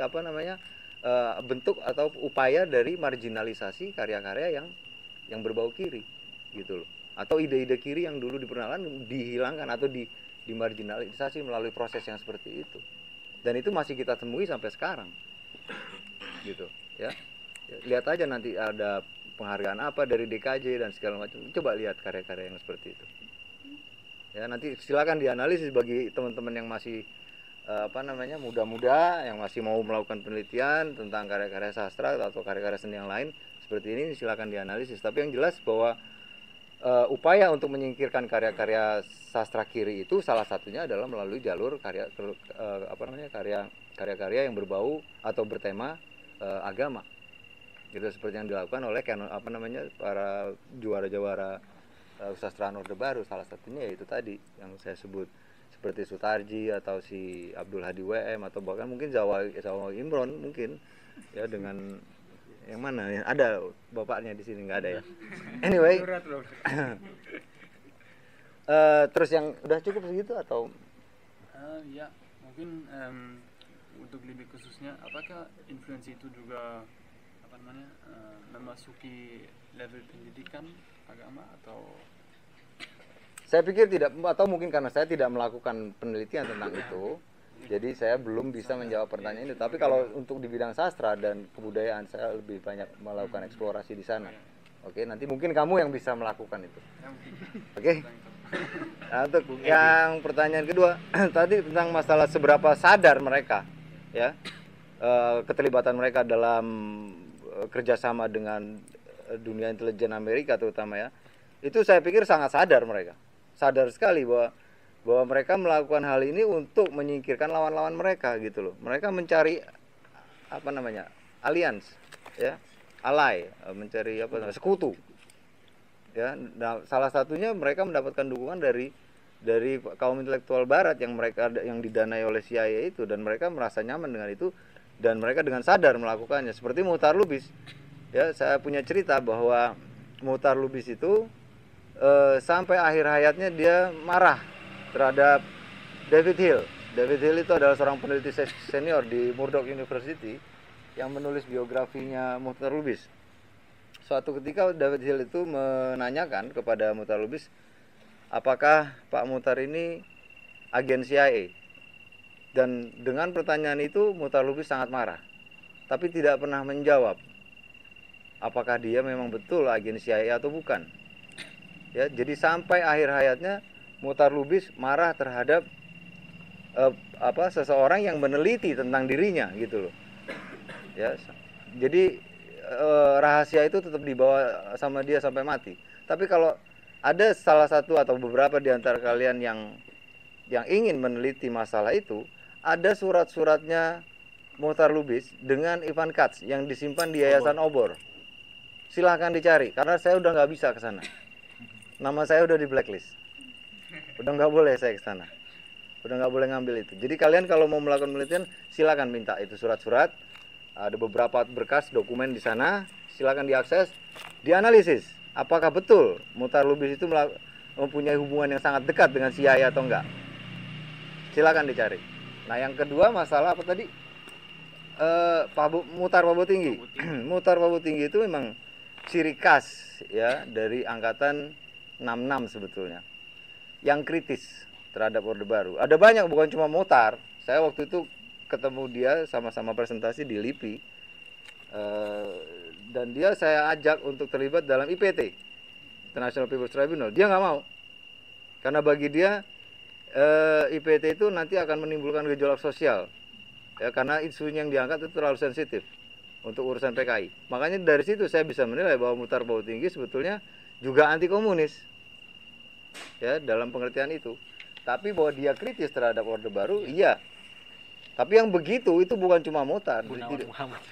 bentuk atau upaya dari marginalisasi karya-karya yang berbau kiri gitu loh, atau ide-ide kiri yang dulu diperkenalkan dihilangkan atau dimarginalisasi melalui proses yang seperti itu, dan itu masih kita temui sampai sekarang gitu ya. Lihat aja nanti ada penghargaan apa dari DKJ dan segala macam, coba lihat karya-karya yang seperti itu ya. Nanti silakan dianalisis bagi teman-teman yang masih muda-muda, yang masih mau melakukan penelitian tentang karya-karya sastra atau karya-karya seni yang lain seperti ini, silakan dianalisis. Tapi yang jelas bahwa upaya untuk menyingkirkan karya-karya sastra kiri itu salah satunya adalah melalui jalur karya-karya yang berbau atau bertema agama. Gitu, seperti yang dilakukan oleh para juara-juara kesastraan Orde Baru. Salah satunya yaitu tadi yang saya sebut, seperti Sutarji atau si Abdul Hadi WM, atau bahkan mungkin Zawa Imron mungkin ya, dengan yang mana ya? Ada bapaknya di sini, nggak ada ya. Anyway, terus yang udah cukup segitu atau? Ya mungkin untuk lebih khususnya, apakah influensi itu juga memasuki level pendidikan agama atau? Saya pikir tidak, atau mungkin karena saya tidak melakukan penelitian tentang itu, jadi saya belum bisa menjawab pertanyaan itu. Tapi kalau untuk di bidang sastra dan kebudayaan, saya lebih banyak melakukan eksplorasi di sana. Oke, nanti mungkin kamu yang bisa melakukan itu. Oke. Nah, untuk yang pertanyaan kedua tadi tentang masalah seberapa sadar mereka ya keterlibatan mereka dalam kerjasama dengan dunia intelijen Amerika terutama ya, itu saya pikir sangat sadar. Mereka sadar sekali bahwa mereka melakukan hal ini untuk menyingkirkan lawan-lawan mereka gitu loh. Mereka mencari alliance ya, ally, mencari sekutu ya. Nah, salah satunya mereka mendapatkan dukungan dari kaum intelektual barat yang didanai oleh CIA itu, dan mereka merasa nyaman dengan itu dan mereka dengan sadar melakukannya. Seperti Muhtar Lubis ya, saya punya cerita bahwa Muhtar Lubis itu sampai akhir hayatnya dia marah terhadap David Hill. David Hill itu adalah seorang peneliti senior di Murdoch University yang menulis biografinya Muhtar Lubis. Suatu ketika David Hill itu menanyakan kepada Muhtar Lubis, apakah Pak Muhtar ini agen CIA? Dan dengan pertanyaan itu Muhtar Lubis sangat marah, tapi tidak pernah menjawab apakah dia memang betul agen CIA atau bukan. Ya, jadi sampai akhir hayatnya Muhtar Lubis marah terhadap seseorang yang meneliti tentang dirinya gitu loh. Ya, jadi rahasia itu tetap dibawa sama dia sampai mati. Tapi kalau ada salah satu atau beberapa di antara kalian yang ingin meneliti masalah itu, ada surat-suratnya Muchtar Lubis dengan Ivan Katz yang disimpan di Yayasan Obor. Silahkan dicari, karena saya udah nggak bisa ke sana. Nama saya udah di blacklist. Udah nggak boleh saya ke sana. Udah nggak boleh ngambil itu. Jadi kalian kalau mau melakukan penelitian, silakan minta itu surat-surat. Ada beberapa berkas dokumen di sana, silakan diakses, dianalisis. Apakah betul Muchtar Lubis itu mempunyai hubungan yang sangat dekat dengan CIA atau enggak? Silakan dicari. Nah, yang kedua masalah apa tadi? Muchtar Pabotinggi. Muchtar Pabotinggi itu memang ciri khas ya dari angkatan 66 sebetulnya. Yang kritis terhadap Orde Baru. Ada banyak, bukan cuma Muchtar. Saya waktu itu ketemu dia sama-sama presentasi di LIPI. Dan dia saya ajak untuk terlibat dalam IPT, International People's Tribunal. Dia nggak mau. Karena bagi dia IPT itu nanti akan menimbulkan gejolak sosial. Ya, karena isu yang diangkat itu terlalu sensitif untuk urusan PKI. Makanya dari situ saya bisa menilai bahwa Muchtar Pabotinggi sebetulnya juga anti komunis. Ya, dalam pengertian itu. Tapi bahwa dia kritis terhadap Orde Baru, iya. Tapi yang begitu itu bukan cuma Muchtar.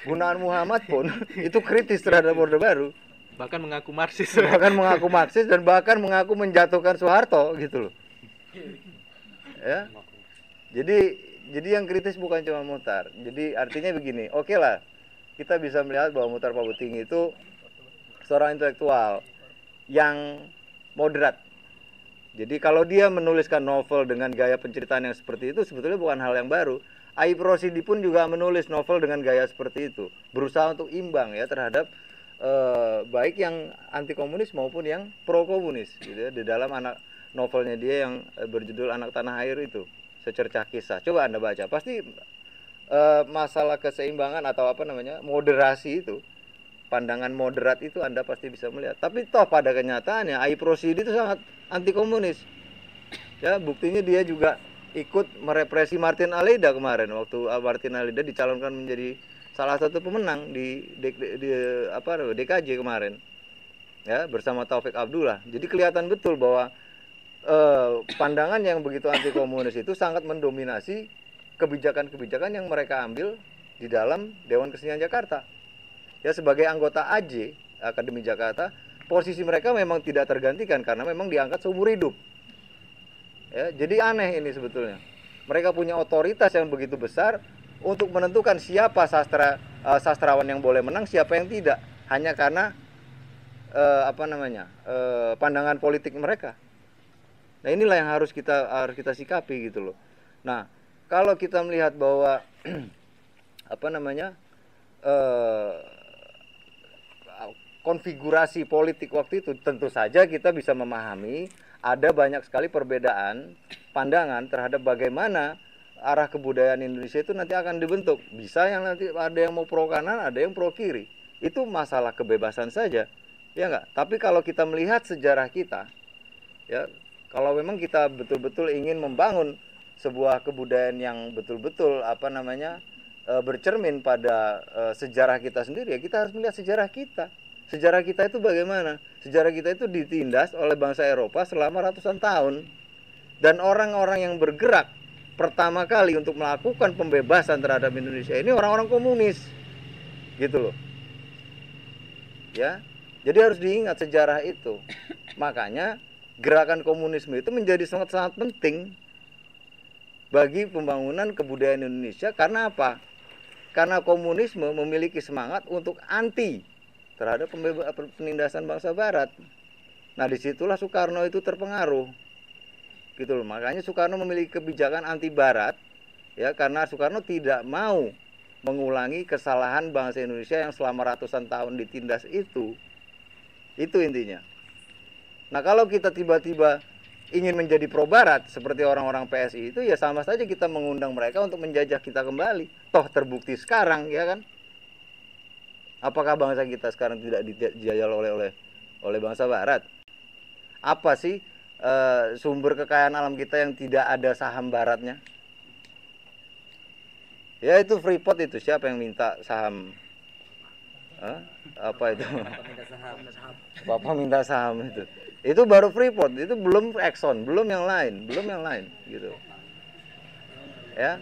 Gunawan Muhammad pun itu kritis terhadap Orde Baru. Bahkan mengaku Marxis. Bahkan mengaku Marxis dan bahkan mengaku menjatuhkan Soeharto gitu loh. Ya. Jadi yang kritis bukan cuma Muchtar. Jadi artinya begini, oke lah, kita bisa melihat bahwa Muchtar Pabotinggi itu seorang intelektual yang moderat. Jadi kalau dia menuliskan novel dengan gaya penceritaan yang seperti itu sebetulnya bukan hal yang baru. Aib Rosidi pun juga menulis novel dengan gaya seperti itu, berusaha untuk imbang ya terhadap baik yang anti komunis maupun yang pro komunis gitu ya, di dalam novelnya dia yang berjudul Anak Tanah Air itu. Secercah Kisah. Coba Anda baca. Pasti masalah keseimbangan atau moderasi itu, pandangan moderat itu Anda pasti bisa melihat. Tapi toh pada kenyataannya Aib Rosidi itu sangat anti komunis. Ya, buktinya dia juga ikut merepresi Martin Aleida kemarin waktu Martin Aleida dicalonkan menjadi salah satu pemenang di DKJ kemarin. Ya, bersama Taufik Abdullah. Jadi kelihatan betul bahwa pandangan yang begitu anti komunis itu sangat mendominasi kebijakan-kebijakan yang mereka ambil di dalam Dewan Kesenian Jakarta. Ya, sebagai anggota AJ, Akademi Jakarta, posisi mereka memang tidak tergantikan karena memang diangkat seumur hidup. Ya, jadi aneh ini sebetulnya. Mereka punya otoritas yang begitu besar untuk menentukan siapa sastrawan yang boleh menang, siapa yang tidak, hanya karena pandangan politik mereka. Nah, inilah yang harus kita sikapi gitu loh. Nah, kalau kita melihat bahwa konfigurasi politik waktu itu, tentu saja kita bisa memahami ada banyak sekali perbedaan pandangan terhadap bagaimana arah kebudayaan Indonesia itu nanti akan dibentuk. Bisa yang nanti ada yang mau pro kanan, ada yang pro kiri. Itu masalah kebebasan saja, ya enggak? Tapi kalau kita melihat sejarah kita, ya, kalau memang kita betul-betul ingin membangun sebuah kebudayaan yang betul-betul bercermin pada sejarah kita sendiri, ya kita harus melihat sejarah kita. Sejarah kita itu bagaimana? Sejarah kita itu ditindas oleh bangsa Eropa selama ratusan tahun. Dan orang-orang yang bergerak pertama kali untuk melakukan pembebasan terhadap Indonesia ini orang-orang komunis. Gitu loh. Ya. Jadi harus diingat sejarah itu. Makanya gerakan komunisme itu menjadi sangat-sangat penting bagi pembangunan kebudayaan Indonesia. Karena apa? Karena komunisme memiliki semangat untuk anti terhadap penindasan bangsa Barat. Nah, disitulah Soekarno itu terpengaruh, gitu loh. Makanya Soekarno memiliki kebijakan anti Barat, ya, karena Soekarno tidak mau mengulangi kesalahan bangsa Indonesia yang selama ratusan tahun ditindas itu. Itu intinya. Nah, kalau kita tiba-tiba ingin menjadi pro Barat seperti orang-orang PSI itu, ya sama saja kita mengundang mereka untuk menjajah kita kembali. Toh terbukti sekarang, ya kan? Apakah bangsa kita sekarang tidak dijajah oleh bangsa Barat? Apa sih sumber kekayaan alam kita yang tidak ada saham Baratnya? Ya, itu Freeport itu. Siapa yang minta saham? Apa itu? Bapak minta saham itu. Itu baru Freeport, itu belum Exxon, belum yang lain gitu. Ya.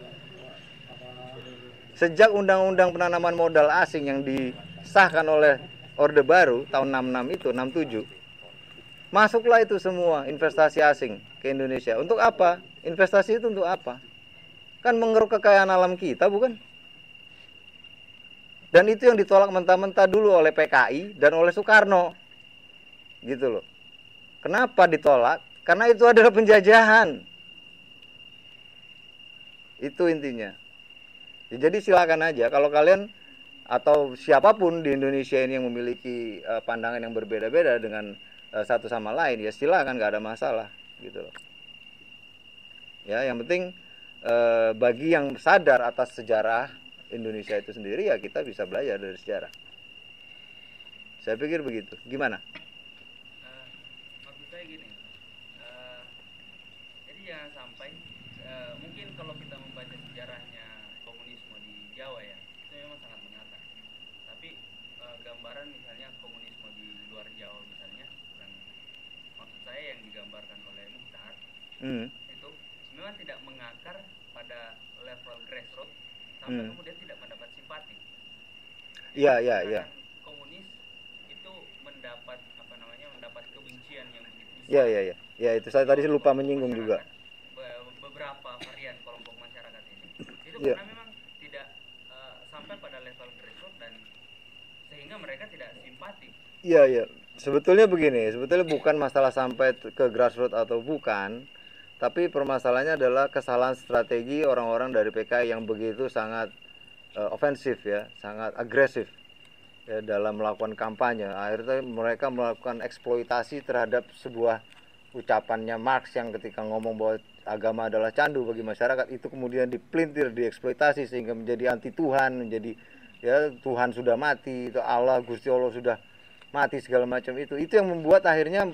Sejak undang-undang penanaman modal asing yang disahkan oleh Orde Baru tahun 66 itu, 67, masuklah itu semua investasi asing ke Indonesia. Untuk apa? Investasi itu untuk apa? Kan mengeruk kekayaan alam kita, bukan? Dan itu yang ditolak mentah-mentah dulu oleh PKI dan oleh Soekarno. Gitu loh. Kenapa ditolak? Karena itu adalah penjajahan. Itu intinya. Ya, jadi silakan aja kalau kalian atau siapapun di Indonesia ini yang memiliki pandangan yang berbeda-beda dengan satu sama lain, ya silakan, nggak ada masalah gitu loh. Ya, yang penting bagi yang sadar atas sejarah Indonesia itu sendiri, ya kita bisa belajar dari sejarah. Saya pikir begitu. Gimana? Maksud saya gini, jadi jangan sampai mungkin kalau kita membaca sejarahnya komunisme di Jawa ya, itu memang sangat menyata. Tapi gambaran misalnya komunisme di luar Jawa misalnya, dan maksud saya yang digambarkan oleh Muhtar itu memang tidak mengakar pada level grassroots sampai kemudian tidak mendapat simpati. Iya. Komunis itu mendapat mendapat kebencian yang begitu besar. Iya. Ya, itu saya tadi lupa menyinggung juga. Beberapa varian kelompok masyarakat ini itu Iya. karena memang tidak sampai pada level grassroots dan sehingga mereka tidak simpati. Iya. Sebetulnya begini, sebetulnya bukan masalah sampai ke grassroots atau bukan, tapi permasalahannya adalah kesalahan strategi orang-orang dari PKI yang begitu sangat ofensif ya, sangat agresif ya, dalam melakukan kampanye. Akhirnya mereka melakukan eksploitasi terhadap sebuah ucapannya Marx yang ketika ngomong bahwa agama adalah candu bagi masyarakat, itu kemudian dipelintir, dieksploitasi sehingga menjadi anti Tuhan, menjadi ya Tuhan sudah mati, itu Allah, Gusti Allah sudah mati, segala macam itu yang membuat akhirnya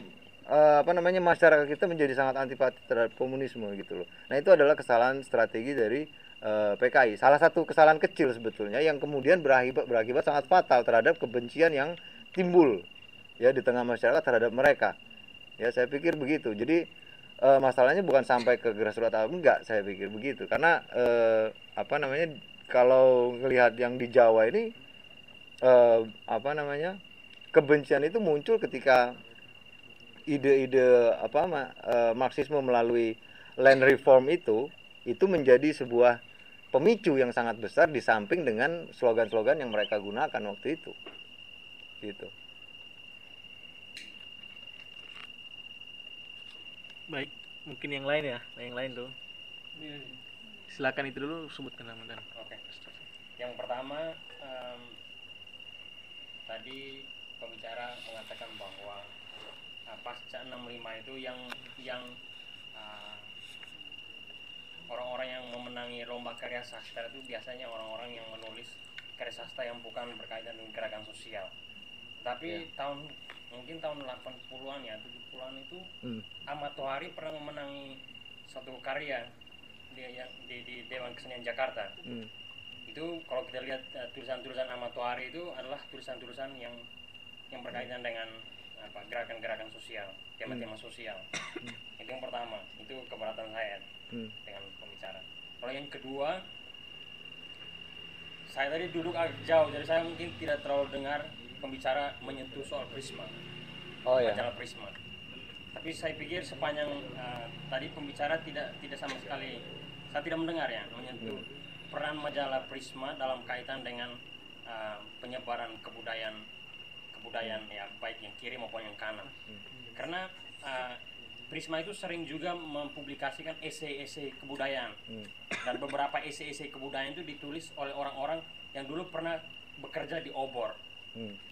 masyarakat kita menjadi sangat antipati terhadap komunisme gitu loh. Nah, itu adalah kesalahan strategi dari PKI. Salah satu kesalahan kecil sebetulnya yang kemudian berakibat sangat fatal terhadap kebencian yang timbul ya di tengah masyarakat terhadap mereka. Ya, saya pikir begitu. Jadi masalahnya bukan sampai ke grassroots atau enggak, saya pikir begitu. Karena kalau melihat yang di Jawa ini kebencian itu muncul ketika ide-ide Marxisme melalui land reform itu menjadi sebuah pemicu yang sangat besar di samping dengan slogan-slogan yang mereka gunakan waktu itu. Gitu. Baik, mungkin yang lain ya, yang lain tuh. Silakan itu dulu sebutkan nama dan. Oke. Yang pertama tadi pembicara mengatakan bahwa pasca 65 itu yang orang-orang yang memenangi lomba karya sastra itu biasanya orang-orang yang menulis karya sastra yang bukan berkaitan dengan gerakan sosial. Tapi mungkin tahun 80-an ya, 70-an itu Ahmad Tohari pernah memenangi satu karya di Dewan Kesenian Jakarta. Itu kalau kita lihat tulisan-tulisan Ahmad Tohari itu adalah tulisan-tulisan yang berkaitan dengan gerakan-gerakan sosial, tema-tema sosial. Itu yang pertama, itu keberatan saya dengan pembicara. Kalau yang kedua, saya tadi duduk agak jauh, jadi saya mungkin tidak terlalu dengar pembicara menyentuh soal Prisma, majalah Prisma. Tapi saya pikir sepanjang tadi pembicara tidak sama sekali, saya tidak mendengar ya menyentuh peran majalah Prisma dalam kaitan dengan penyebaran kebudayaan ya, baik yang kiri maupun yang kanan. Karena Prisma itu sering juga mempublikasikan esai-esai kebudayaan, dan beberapa esai-esai kebudayaan itu ditulis oleh orang-orang yang dulu pernah bekerja di obor.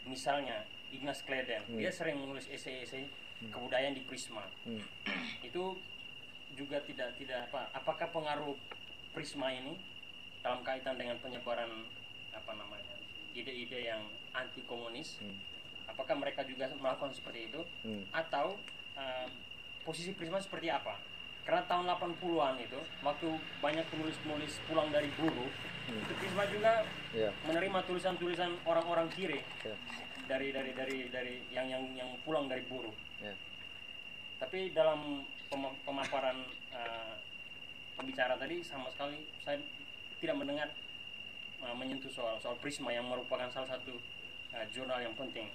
Misalnya Ignaz Kleden, dia sering menulis esai-esai kebudayaan di Prisma. Itu juga tidak apakah pengaruh Prisma ini dalam kaitan dengan penyebaran ide-ide yang anti komunis? Apakah mereka juga melakukan seperti itu? Atau posisi Prisma seperti apa? Karena tahun 80-an itu waktu banyak penulis-penulis pulang dari buruh, itu Prisma juga menerima tulisan-tulisan orang-orang kiri dari yang pulang dari buruh. Tapi dalam pemaparan pembicara tadi sama sekali saya tidak mendengar menyentuh soal Prisma yang merupakan salah satu jurnal yang penting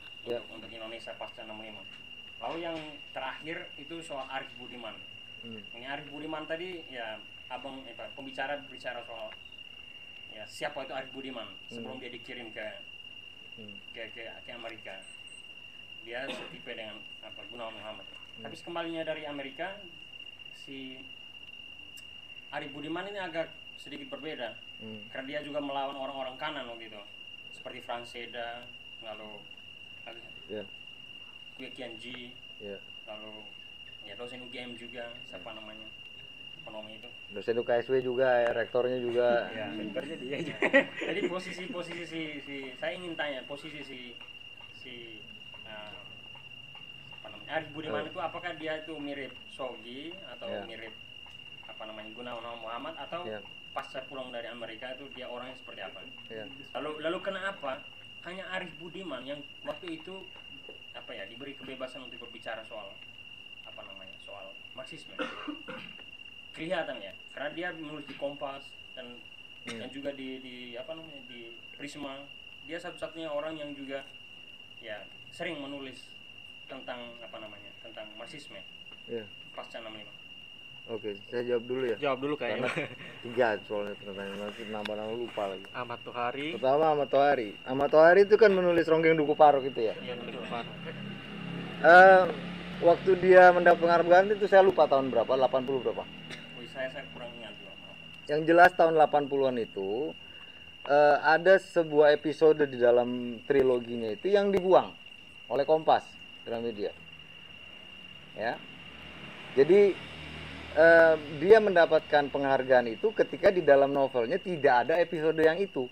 untuk Indonesia pasca 65. Lalu yang terakhir itu soal Arief Budiman. Ini Arief Budiman tadi ya abang pembicara berbicara soal ya siapa itu Arief Budiman sebelum dia dikirim ke Amerika. Dia setipe dengan Gunawan Muhammad. Tapi kembalinya dari Amerika, si Arief Budiman ini agak sedikit berbeda. Karena dia juga melawan orang-orang kanan gitu. Seperti Franz Seda, lalu Kue Kianji, lalu ya dosen UGM juga, siapa namanya? Ekonomi itu. Dosen UKSW juga, rektornya juga. Ya, rektornya dia juga. Jadi posisi saya ingin tanya posisi si Arief Budiman itu apakah dia itu mirip Sogi atau mirip Gunawan Muhammad atau pasca pulang dari Amerika itu dia orangnya seperti apa? Lalu kenapa hanya Arief Budiman yang waktu itu diberi kebebasan untuk berbicara soal soal Marxisme? Kelihatan ya, karena dia menulis di Kompas dan juga di Prisma. Dia satu-satunya orang yang juga ya sering menulis tentang tentang Marxisme pasca 65. Oke, saya jawab dulu ya. Jawab dulu kayaknya. Tiga soalnya pertanyaan, nanti nambah lupa lagi. Ahmad Tohari. Pertama Ahmad Tohari. Ahmad Tohari itu kan menulis Ronggeng Duku Parok itu ya. Iya, Duku Parok. Waktu dia mendapat penghargaan itu saya lupa tahun berapa, 80 berapa. Saya kurang ingat juga. Yang jelas tahun 80-an itu ada sebuah episode di dalam triloginya itu yang dibuang oleh Kompas Gramedia. Ya. Jadi dia mendapatkan penghargaan itu ketika di dalam novelnya tidak ada episode yang itu,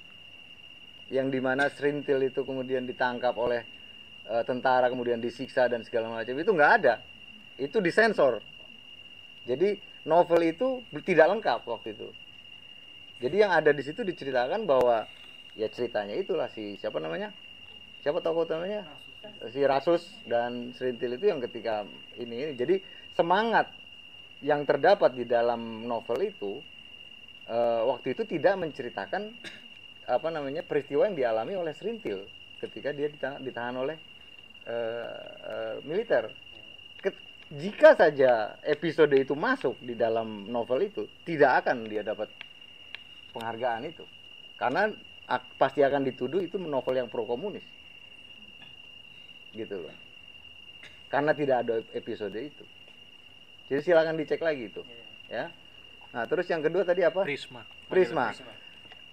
yang dimana Serintil itu kemudian ditangkap oleh tentara kemudian disiksa dan segala macam, itu nggak ada, itu disensor. Jadi novel itu tidak lengkap waktu itu. Jadi yang ada di situ diceritakan bahwa ya ceritanya itulah siapa tokoh utamanya, si Rasus dan Serintil itu yang ketika ini. Jadi semangat yang terdapat di dalam novel itu waktu itu tidak menceritakan peristiwa yang dialami oleh Serintil ketika dia ditahan oleh militer. Jika saja episode itu masuk di dalam novel itu, tidak akan dia dapat penghargaan itu, karena pasti akan dituduh itu novel yang pro komunis gitu loh, karena tidak ada episode itu. Jadi silakan dicek lagi itu, ya. Nah, terus yang kedua tadi apa? Prisma.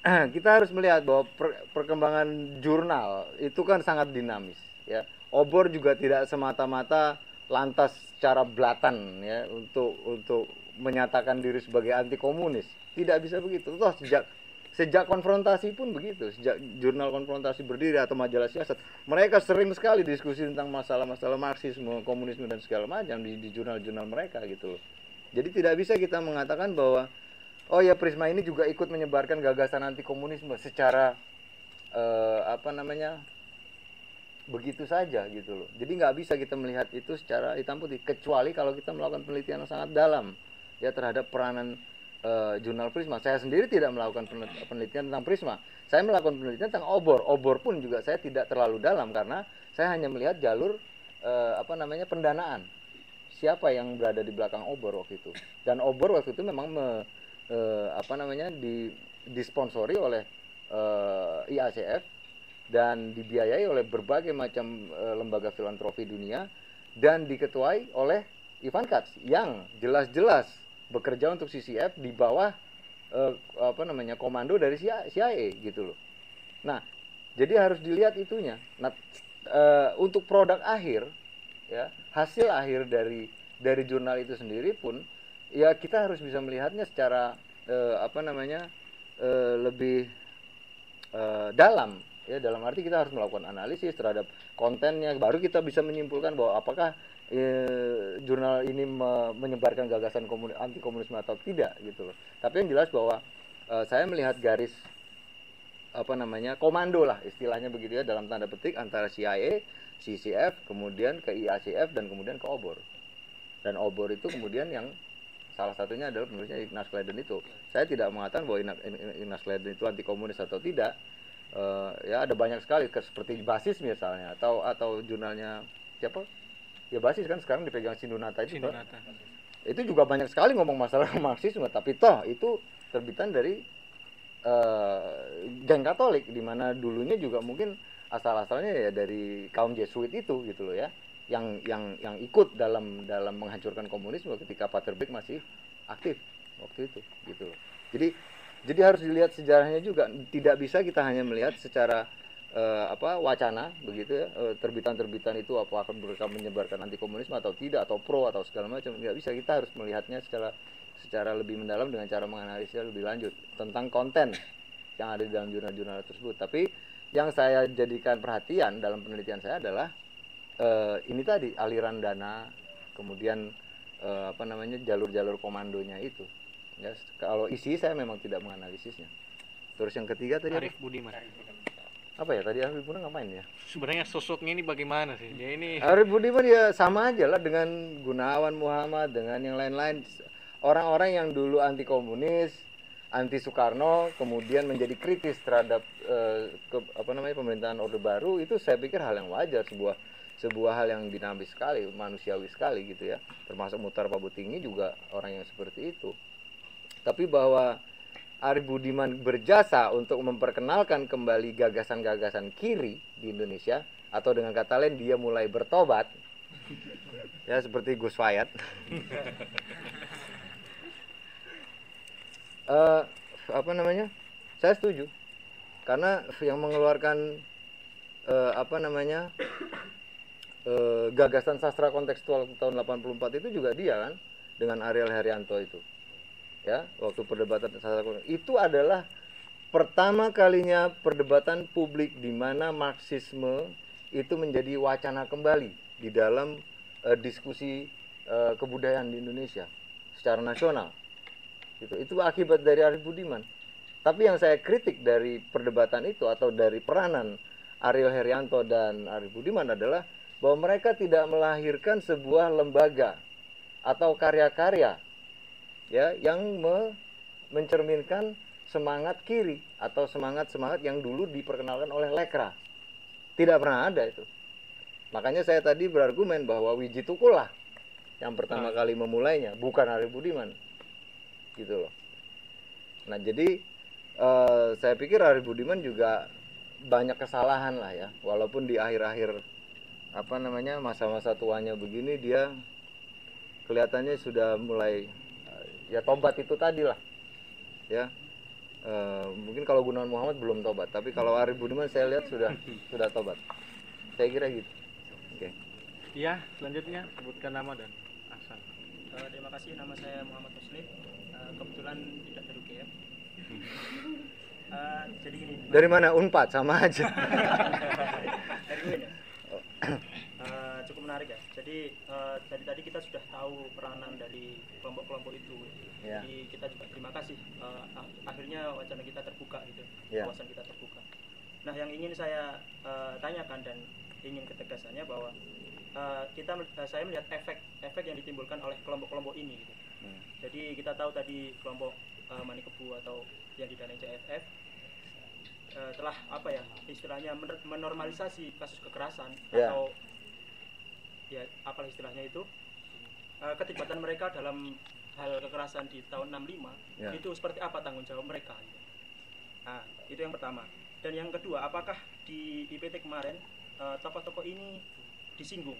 Kita harus melihat bahwa perkembangan jurnal itu kan sangat dinamis, ya. Obor juga tidak semata-mata lantas secara belatan ya untuk menyatakan diri sebagai anti komunis. Tidak bisa begitu. Toh sejak konfrontasi pun begitu, sejak jurnal konfrontasi berdiri atau majalah siasat, mereka sering sekali diskusi tentang masalah-masalah Marxisme, komunisme dan segala macam di jurnal-jurnal mereka gitu loh. Jadi tidak bisa kita mengatakan bahwa oh ya Prisma ini juga ikut menyebarkan gagasan anti komunisme secara begitu saja gitu loh. Jadi nggak bisa kita melihat itu secara hitam putih, kecuali kalau kita melakukan penelitian yang sangat dalam ya terhadap peranan jurnal Prisma. Saya sendiri tidak melakukan penelitian tentang Prisma. Saya melakukan penelitian tentang Obor. Obor pun juga saya tidak terlalu dalam karena saya hanya melihat jalur pendanaan. Siapa yang berada di belakang Obor waktu itu. Dan Obor waktu itu memang disponsori oleh IACF dan dibiayai oleh berbagai macam lembaga filantropi dunia dan diketuai oleh Ivan Katz yang jelas-jelas bekerja untuk CCF di bawah komando dari CIA gitu loh. Nah, jadi harus dilihat itunya. Nah, untuk produk akhir ya, hasil akhir dari jurnal itu sendiri pun ya kita harus bisa melihatnya secara lebih dalam ya, dalam arti kita harus melakukan analisis terhadap kontennya, baru kita bisa menyimpulkan bahwa apakah jurnal ini menyebarkan gagasan anti komunisme atau tidak gitu loh. Tapi yang jelas bahwa saya melihat garis komando lah istilahnya begitu ya, dalam tanda petik antara CIA, CCF, kemudian ke IACF dan kemudian ke Obor. Dan Obor itu kemudian yang salah satunya adalah penulisnya Ignaz Gleaden itu. Saya tidak mengatakan bahwa Ignaz Gleaden itu anti komunis atau tidak. Ya ada banyak sekali seperti Basis misalnya atau jurnalnya siapa? Ya Basis kan sekarang dipegang Sindunata itu. Itu juga banyak sekali ngomong masalah Marxisme, tapi toh itu terbitan dari geng Katolik, di mana dulunya juga mungkin asal-asalnya ya dari kaum Jesuit itu gitu loh ya, yang ikut dalam menghancurkan komunisme ketika Pater Beck masih aktif waktu itu gitu loh. Jadi harus dilihat sejarahnya juga, tidak bisa kita hanya melihat secara wacana begitu ya, terbitan-terbitan itu apakah mereka menyebarkan anti komunisme atau tidak, atau pro atau segala macam, nggak bisa. Kita harus melihatnya secara lebih mendalam dengan cara menganalisnya lebih lanjut tentang konten yang ada di dalam jurnal-jurnal tersebut. Tapi yang saya jadikan perhatian dalam penelitian saya adalah ini tadi, aliran dana, kemudian jalur-jalur komandonya itu ya. Kalau isi saya memang tidak menganalisisnya. Terus yang ketiga tadi Arif Budiman. Apa ya tadi, Arif Budiman ngapain ya? Sebenarnya sosoknya ini bagaimana sih? Dia ini Arif Budiman ya sama aja lah dengan Gunawan Muhammad, dengan yang lain-lain. Orang-orang yang dulu anti komunis, anti Soekarno, kemudian menjadi kritis terhadap pemerintahan Orde Baru, itu saya pikir hal yang wajar, sebuah hal yang dinamis sekali, manusiawi sekali gitu ya. Termasuk Muhtar Pabutinggi juga orang yang seperti itu. Tapi bahwa Arif Budiman berjasa untuk memperkenalkan kembali gagasan-gagasan kiri di Indonesia, atau dengan kata lain dia mulai bertobat ya, seperti Gus Fayat. Saya setuju, karena yang mengeluarkan gagasan sastra kontekstual tahun 84 itu juga dia kan, dengan Ariel Heryanto itu ya, waktu perdebatan sastra kontekstual itu adalah pertama kalinya perdebatan publik di mana Marxisme itu menjadi wacana kembali di dalam diskusi kebudayaan di Indonesia secara nasional. Itu akibat dari Arif Budiman. Tapi yang saya kritik dari perdebatan itu atau dari peranan Ariel Heryanto dan Arif Budiman adalah bahwa mereka tidak melahirkan sebuah lembaga atau karya-karya ya yang mencerminkan semangat kiri atau semangat yang dulu diperkenalkan oleh Lekra. Tidak pernah ada itu. Makanya saya tadi berargumen bahwa Wiji Tukul lah yang pertama kali memulainya, bukan Arif Budiman. Gitu loh. Nah jadi saya pikir Arif Budiman juga banyak kesalahan lah ya, walaupun di akhir-akhir masa-masa tuanya begini dia kelihatannya sudah mulai ya tobat itu tadi lah ya. Mungkin kalau Gunawan Muhammad belum tobat, tapi kalau Arif Budiman saya lihat sudah tobat. Saya kira gitu. Oke. Iya, selanjutnya sebutkan nama dan asal. Terima kasih, nama saya Muhammad Muslim. Kebetulan tidak dari UGM. Jadi gini. Dari mana? Unpad sama aja. Dari UIN ya. Cukup menarik ya. Jadi dari tadi kita sudah tahu peranan dari kelompok-kelompok itu. Yeah. Jadi kita juga terima kasih. Akhirnya wacana kita terbuka gitu. Yeah. Wawasan kita terbuka. Nah, yang ingin saya tanyakan dan ingin ketegasannya bahwa saya melihat efek yang ditimbulkan oleh kelompok-kelompok ini gitu. Jadi kita tahu tadi kelompok Manikebu atau yang didanai CFF telah istilahnya menormalisasi kasus kekerasan atau ya apalah istilahnya itu, keterlibatan mereka dalam hal kekerasan di tahun 65 itu seperti apa tanggung jawab mereka gitu. Nah, itu yang pertama. Dan yang kedua, apakah di IPT kemarin tokoh-tokoh ini disinggung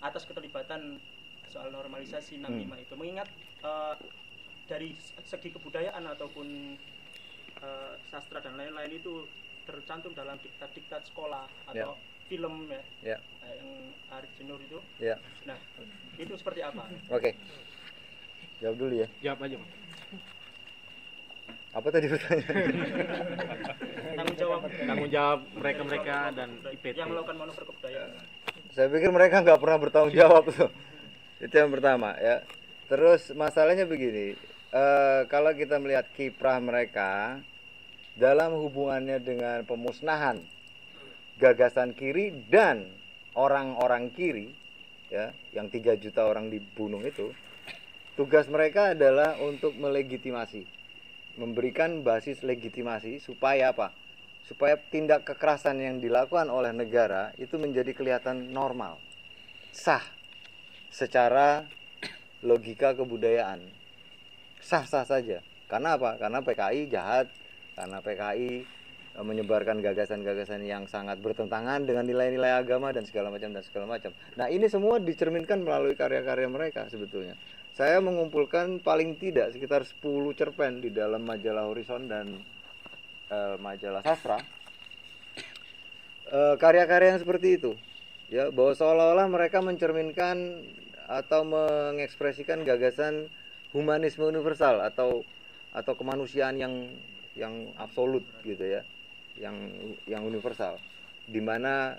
atas keterlibatan soal normalisasi 65 itu, mengingat dari segi kebudayaan ataupun sastra dan lain-lain itu tercantum dalam diktat-diktat sekolah atau film ya, yang Arif Jenur itu. Nah, itu seperti apa? Oke. Jawab dulu ya. Jawab aja, Mas. Apa tadi pertanyaan? Tanggung jawab mereka dan IPT yang melakukan manuver kebudayaan. Saya pikir mereka nggak pernah bertanggung jawab tuh. Itu yang pertama ya. Terus masalahnya begini, kalau kita melihat kiprah mereka dalam hubungannya dengan pemusnahan gagasan kiri dan orang-orang kiri ya, yang 3 juta orang dibunuh itu Tugas mereka adalah untuk melegitimasi, memberikan basis legitimasi supaya apa? Supaya tindak kekerasan yang dilakukan oleh negara itu menjadi kelihatan normal, sah, secara logika kebudayaan. Sah-sah saja. Karena apa? Karena PKI jahat, karena PKI menyebarkan gagasan-gagasan yang sangat bertentangan dengan nilai-nilai agama dan segala macam. Nah, ini semua dicerminkan melalui karya-karya mereka sebetulnya. Saya mengumpulkan paling tidak sekitar 10 cerpen di dalam majalah Horizon dan majalah Sastra. Karya-karya yang seperti itu. Ya, bahwa seolah-olah mereka mencerminkan atau mengekspresikan gagasan humanisme universal atau kemanusiaan yang absolut gitu ya. Yang universal, di mana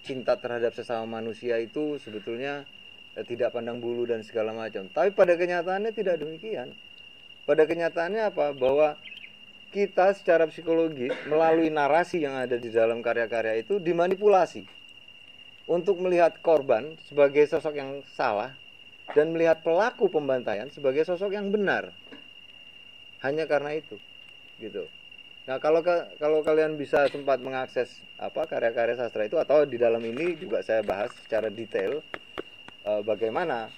cinta terhadap sesama manusia itu sebetulnya tidak pandang bulu dan segala macam. Tapi pada kenyataannya tidak demikian. Pada kenyataannya apa? Bahwa kita secara psikologis melalui narasi yang ada di dalam karya-karya itu dimanipulasi untuk melihat korban sebagai sosok yang salah dan melihat pelaku pembantaian sebagai sosok yang benar. Hanya karena itu, gitu. Nah, kalau kalian bisa sempat mengakses karya-karya sastra itu, atau di dalam ini juga saya bahas secara detail bagaimana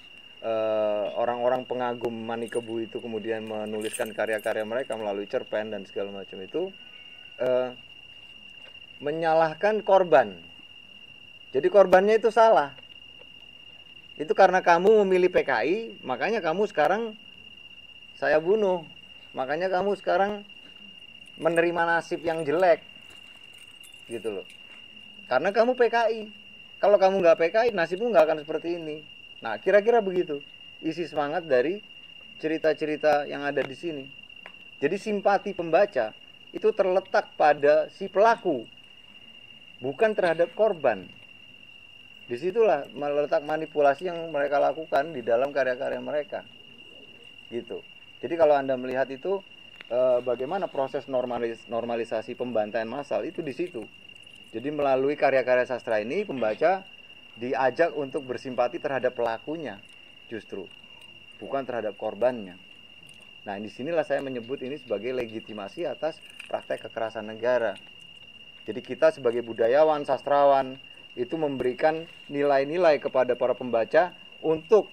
orang-orang pengagum Manikebu itu kemudian menuliskan karya-karya mereka melalui cerpen dan segala macam itu, menyalahkan korban. Jadi korbannya itu salah. Itu karena kamu memilih PKI, makanya kamu sekarang saya bunuh. Makanya kamu sekarang menerima nasib yang jelek, gitu loh. Karena kamu PKI. Kalau kamu nggak PKI, nasibmu nggak akan seperti ini. Nah, kira-kira begitu isi semangat dari cerita-cerita yang ada di sini. Jadi simpati pembaca itu terletak pada si pelaku, bukan terhadap korban. Disitulah meletak manipulasi yang mereka lakukan di dalam karya-karya mereka, gitu. Jadi kalau Anda melihat itu bagaimana proses normalisasi pembantaian massal itu di situ. Jadi melalui karya-karya sastra ini pembaca diajak untuk bersimpati terhadap pelakunya justru, bukan terhadap korbannya. Nah, disinilah saya menyebut ini sebagai legitimasi atas praktek kekerasan negara. Jadi kita sebagai budayawan, sastrawan itu memberikan nilai-nilai kepada para pembaca untuk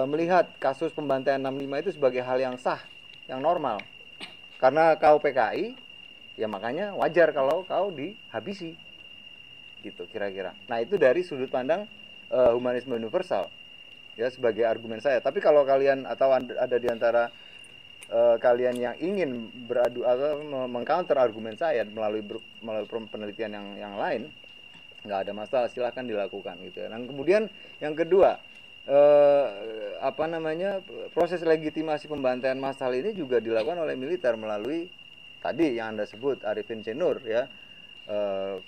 melihat kasus pembantaian 65 itu sebagai hal yang sah, yang normal. Karena kau PKI, ya makanya wajar kalau kau dihabisi, gitu kira-kira. Nah, itu dari sudut pandang humanisme universal, ya, sebagai argumen saya. Tapi kalau kalian atau ada di antara kalian yang ingin beradu atau mengcounter argumen saya melalui penelitian yang lain, nggak ada masalah, silahkan dilakukan, gitu ya. Dan kemudian yang kedua, proses legitimasi pembantaian massal ini juga dilakukan oleh militer melalui tadi yang Anda sebut Arifin C. Nur, ya,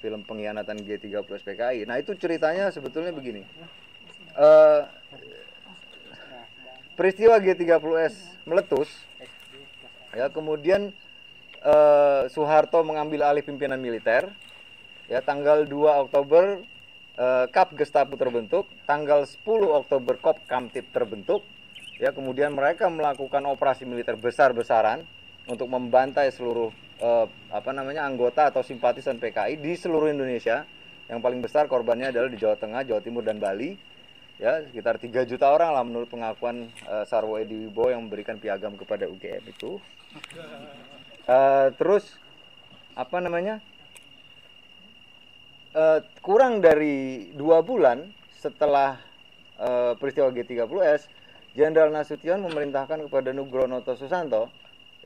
film pengkhianatan G30 PKI. Nah, itu ceritanya sebetulnya begini. Peristiwa G30S meletus, ya, kemudian Soeharto mengambil alih pimpinan militer, ya, tanggal 2 Oktober Kap Gestapo terbentuk, tanggal 10 Oktober Kop Kamtib terbentuk, ya, kemudian mereka melakukan operasi militer besar-besaran untuk membantai seluruh anggota atau simpatisan PKI di seluruh Indonesia. Yang paling besar korbannya adalah di Jawa Tengah, Jawa Timur dan Bali, ya, sekitar 3 juta orang lah menurut pengakuan Sarwo Edi Wibowo yang memberikan piagam kepada UGM itu. Terus kurang dari 2 bulan setelah peristiwa G30S, Jenderal Nasution memerintahkan kepada Nugroho Susanto,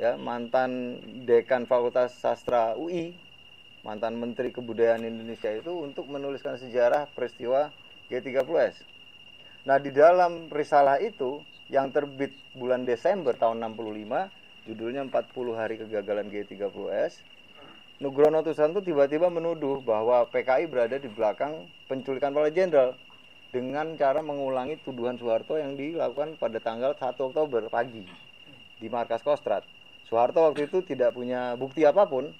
ya, mantan dekan Fakultas Sastra UI, mantan Menteri Kebudayaan Indonesia itu, untuk menuliskan sejarah peristiwa G30S. Nah, di dalam risalah itu yang terbit bulan Desember tahun 65, judulnya 40 Hari Kegagalan G30S, Nugroho Susanto tiba-tiba menuduh bahwa PKI berada di belakang penculikan para jenderal dengan cara mengulangi tuduhan Soeharto yang dilakukan pada tanggal 1 Oktober pagi di markas Kostrad. Soeharto waktu itu tidak punya bukti apapun,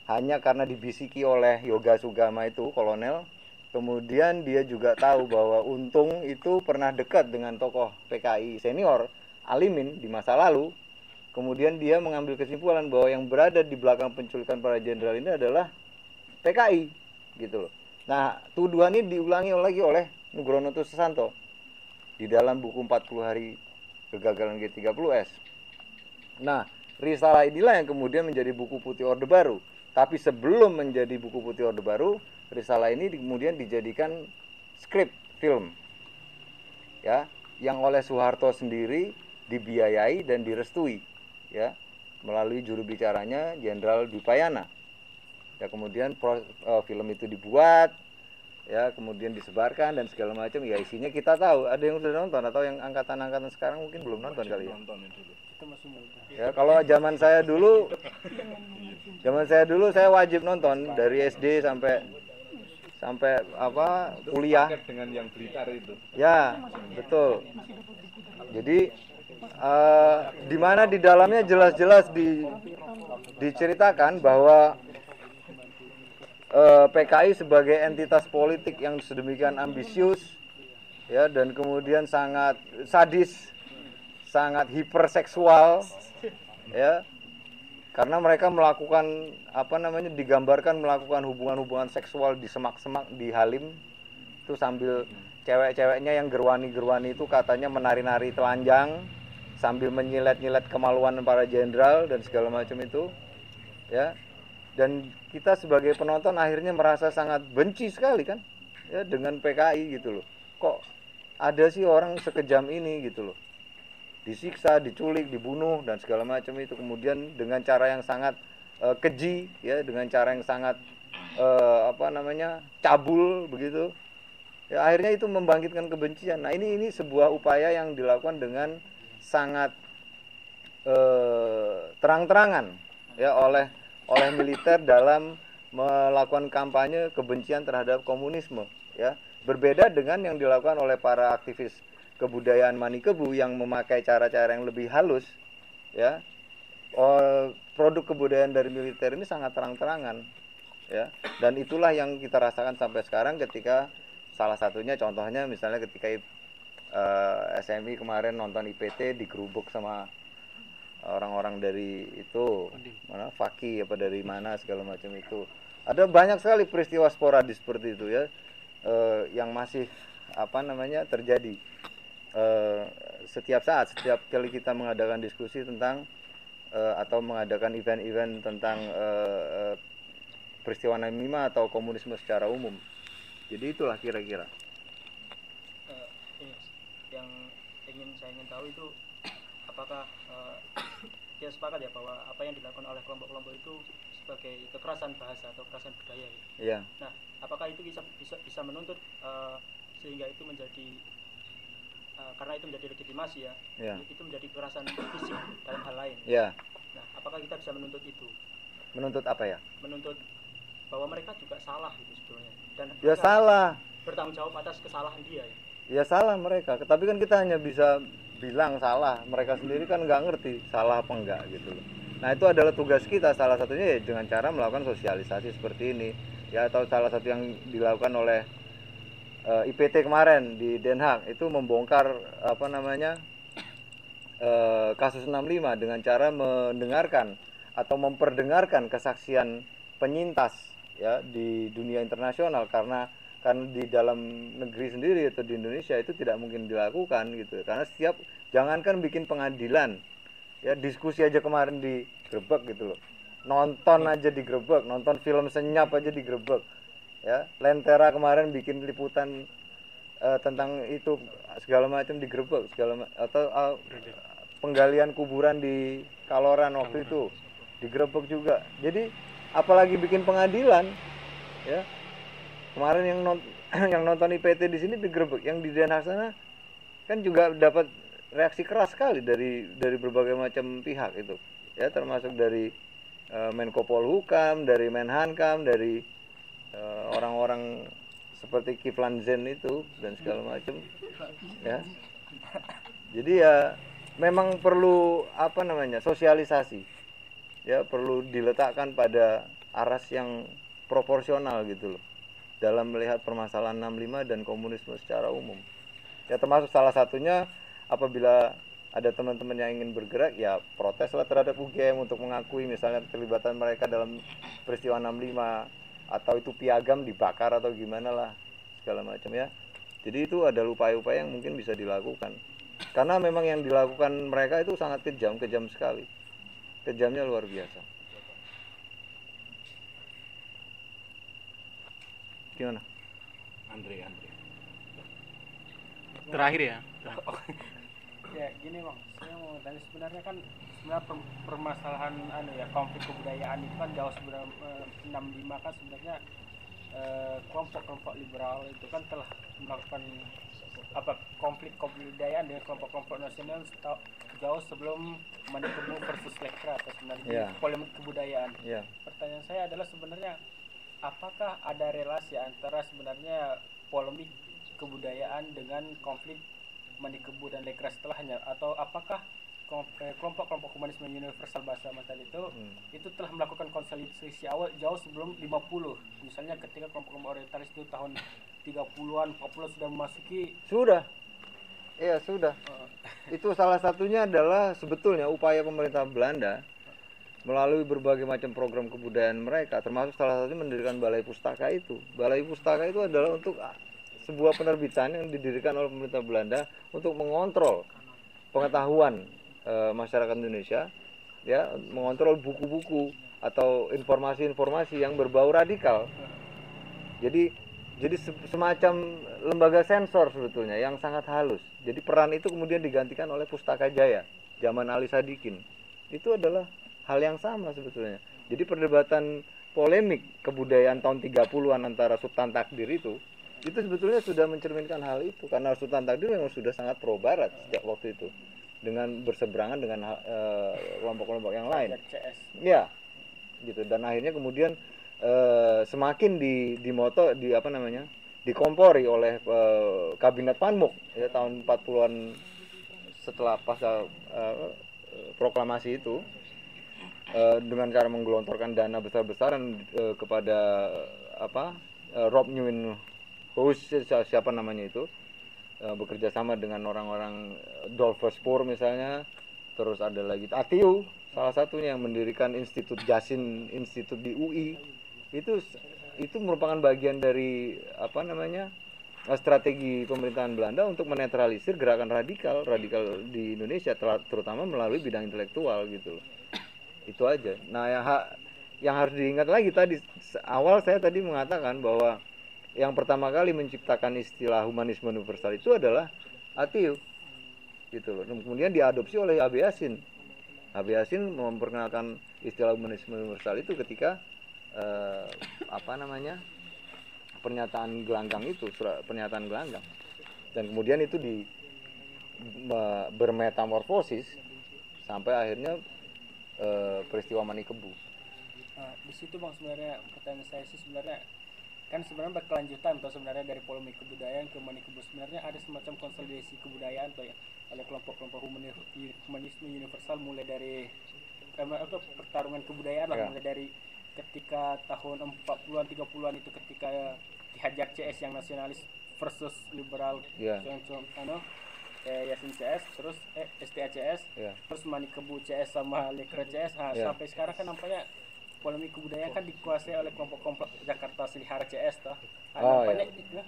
hanya karena dibisiki oleh Yoga Sugama itu, kolonel, Kemudian dia juga tahu bahwa Untung itu pernah dekat dengan tokoh PKI senior Alimin di masa lalu. Kemudian dia mengambil kesimpulan bahwa yang berada di belakang penculikan para jenderal ini adalah PKI, gitu loh. Nah, tuduhan ini diulangi lagi oleh Nugroho Susanto di dalam buku 40 hari kegagalan G30S. Nah, risalah inilah yang kemudian menjadi buku putih Orde Baru. Tapi sebelum menjadi buku putih Orde Baru, risalah ini kemudian dijadikan skrip film, ya, yang oleh Soeharto sendiri dibiayai dan direstui, ya, melalui juru bicaranya Jenderal Dwi Payana. Ya, kemudian film itu dibuat, ya, kemudian disebarkan dan segala macam. Ya, isinya kita tahu. Ada yang sudah nonton atau yang angkatan-angkatan sekarang mungkin belum nonton kali ya. Ya, kalau zaman saya dulu saya wajib nonton dari SD sampai apa kuliah dengan yang Blitar itu. Ya, betul. Jadi di mana di dalamnya jelas-jelas diceritakan bahwa PKI sebagai entitas politik yang sedemikian ambisius, ya, dan kemudian sangat sadis, sangat hiperseksual, ya, karena mereka melakukan digambarkan melakukan hubungan-hubungan seksual di semak-semak di Halim itu sambil cewek-ceweknya yang gerwani-gerwani itu katanya menari-nari telanjang sambil menyilet-nyilet kemaluan para jenderal dan segala macam itu, ya. Dan kita sebagai penonton akhirnya merasa sangat benci sekali kan, ya, dengan PKI gitu loh. Kok ada sih orang sekejam ini gitu loh. Disiksa, diculik, dibunuh dan segala macam itu, kemudian dengan cara yang sangat keji, ya, dengan cara yang sangat cabul begitu. Ya, akhirnya itu membangkitkan kebencian. Nah, ini sebuah upaya yang dilakukan dengan sangat terang-terangan, ya, oleh militer dalam melakukan kampanye kebencian terhadap komunisme, ya. Berbeda dengan yang dilakukan oleh para aktivis kebudayaan Manikebu yang memakai cara-cara yang lebih halus, ya. Produk kebudayaan dari militer ini sangat terang-terangan, ya. Dan itulah yang kita rasakan sampai sekarang ketika salah satunya contohnya misalnya ketika SMI kemarin nonton IPT digerubuk sama orang-orang dari itu mana Faki apa dari mana segala macam itu. Ada banyak sekali peristiwa sporadis seperti itu, ya, yang masih terjadi setiap saat, setiap kali kita mengadakan diskusi tentang atau mengadakan event-event tentang peristiwa 65 atau komunisme secara umum. Jadi itulah kira-kira yang saya ingin tahu itu apakah dia sepakat ya bahwa apa yang dilakukan oleh kelompok-kelompok itu sebagai kekerasan bahasa atau kekerasan budaya. Iya. Nah, apakah itu bisa menuntut sehingga itu menjadi karena itu menjadi legitimasi, ya, itu menjadi kekerasan fisik dalam hal lain. Ya. Nah, apakah kita bisa menuntut itu? Menuntut apa ya? Menuntut bahwa mereka juga salah gitu sebetulnya. Dan ya salah. Bertanggung jawab atas kesalahan dia. Ya salah mereka. Tapi kan kita hanya bisa bilang salah. Mereka sendiri kan nggak ngerti salah apa enggak gitu loh. Nah, itu adalah tugas kita. Salah satunya ya dengan cara melakukan sosialisasi seperti ini. Ya, atau salah satu yang dilakukan oleh IPT kemarin di Den Haag itu membongkar kasus 65 dengan cara mendengarkan atau memperdengarkan kesaksian penyintas, ya, di dunia internasional karena di dalam negeri sendiri atau di Indonesia itu tidak mungkin dilakukan gitu. Karena jangankan bikin pengadilan, ya, diskusi aja kemarin digerebek gitu loh. Nonton aja digerebek, nonton film senyap aja digerebek. Ya, Lentera kemarin bikin liputan tentang itu segala macam digerebek atau penggalian kuburan di Kaloran waktu itu digerebek juga. Jadi apalagi bikin pengadilan, ya. Kemarin yang nonton IPT di sini digerebek, yang di Den Haag sana kan juga dapat reaksi keras sekali dari berbagai macam pihak itu, ya, termasuk dari Menko Polhukam, dari Menhankam, dari orang-orang seperti Kiflan Zen itu dan segala macam, ya. Jadi ya memang perlu sosialisasi, ya, perlu diletakkan pada aras yang proporsional gitu loh. dalam melihat permasalahan 65 dan komunisme secara umum. Ya termasuk salah satunya apabila ada teman-teman yang ingin bergerak, ya proteslah terhadap UGM untuk mengakui misalnya keterlibatan mereka dalam peristiwa 65, atau itu piagam dibakar atau gimana lah segala macam ya. Jadi itu ada upaya-upaya yang mungkin bisa dilakukan. Karena memang yang dilakukan mereka itu sangat kejam sekali. Kejamnya luar biasa. Gimana? Andre. Terakhir ya. Ya gini bang, saya mau tanya sebenarnya kan permasalahan konflik kebudayaan itu kan jauh sebelum 65 kan sebenarnya kelompok-kelompok liberal itu kan telah melakukan konflik kebudayaan dengan kelompok-kelompok nasional jauh sebelum Manikebu versus Lekra atau sebenarnya polemik kebudayaan. Pertanyaan saya adalah sebenarnya apakah ada relasi antara sebenarnya polemik kebudayaan dengan konflik Manikebu dan Lekra setelahnya, atau apakah kelompok-kelompok humanisme universal bahasa Matan itu telah melakukan konsolidasi awal jauh sebelum 50, misalnya ketika kelompok-kelompok orientalis itu tahun 30-an 40 sudah memasuki sudah. Itu salah satunya adalah sebetulnya upaya pemerintah Belanda melalui berbagai macam program kebudayaan mereka, termasuk salah satunya mendirikan Balai Pustaka itu. Balai Pustaka itu adalah untuk sebuah penerbitan yang didirikan oleh pemerintah Belanda untuk mengontrol pengetahuan masyarakat Indonesia, ya, mengontrol buku-buku atau informasi-informasi yang berbau radikal. Jadi semacam lembaga sensor sebetulnya yang sangat halus. Jadi peran itu kemudian digantikan oleh Pustaka Jaya zaman Ali Sadikin. Itu adalah hal yang sama sebetulnya. Jadi perdebatan polemik kebudayaan tahun 30-an antara Sultan Takdir itu sebetulnya sudah mencerminkan hal itu, karena Sultan Takdir memang sudah sangat pro barat sejak waktu itu dengan berseberangan dengan kelompok-kelompok yang lain. Ya, gitu. Dan akhirnya kemudian semakin dikompori oleh kabinet Panmuk ya tahun 40-an setelah pasal proklamasi itu, dengan cara menggelontorkan dana besar-besaran kepada Rob Nieuwenhuis, siapa namanya itu, bekerja sama dengan orang-orang Dolfespor misalnya, terus ada lagi Atiu, salah satunya yang mendirikan Institut Jasin, Institut di UI. Itu merupakan bagian dari strategi pemerintahan Belanda untuk menetralisir gerakan radikal di Indonesia, terutama melalui bidang intelektual gitu loh. Itu aja. Nah, yang harus diingat lagi tadi awal saya tadi mengatakan bahwa yang pertama kali menciptakan istilah humanisme universal itu adalah Atiu gitu loh. Kemudian diadopsi oleh Abe Yasin. Abe Yasin memperkenalkan istilah humanisme universal itu ketika pernyataan gelanggang itu, pernyataan gelanggang. Dan kemudian itu bermetamorfosis sampai akhirnya peristiwa Manikebu. Di situ bang sebenarnya pertanyaan saya sih sebenarnya kan sebenarnya berkelanjutan atau sebenarnya dari polemik kebudayaan ke Manikebu sebenarnya ada semacam konsolidasi kebudayaan atau ya oleh kelompok-kelompok humanisme universal, mulai dari pertarungan kebudayaan lah, mulai dari ketika tahun 40-an 30-an itu ketika dihajar CS yang nasionalis versus liberal, Yasin CS, terus STACS, terus Manikebu CS sama Lekra CS. Sampai sekarang kan nampaknya polemik kebudayaan kan dikuasai oleh kelompok-kelompok Jakarta Selihara CS toh. Nampaknya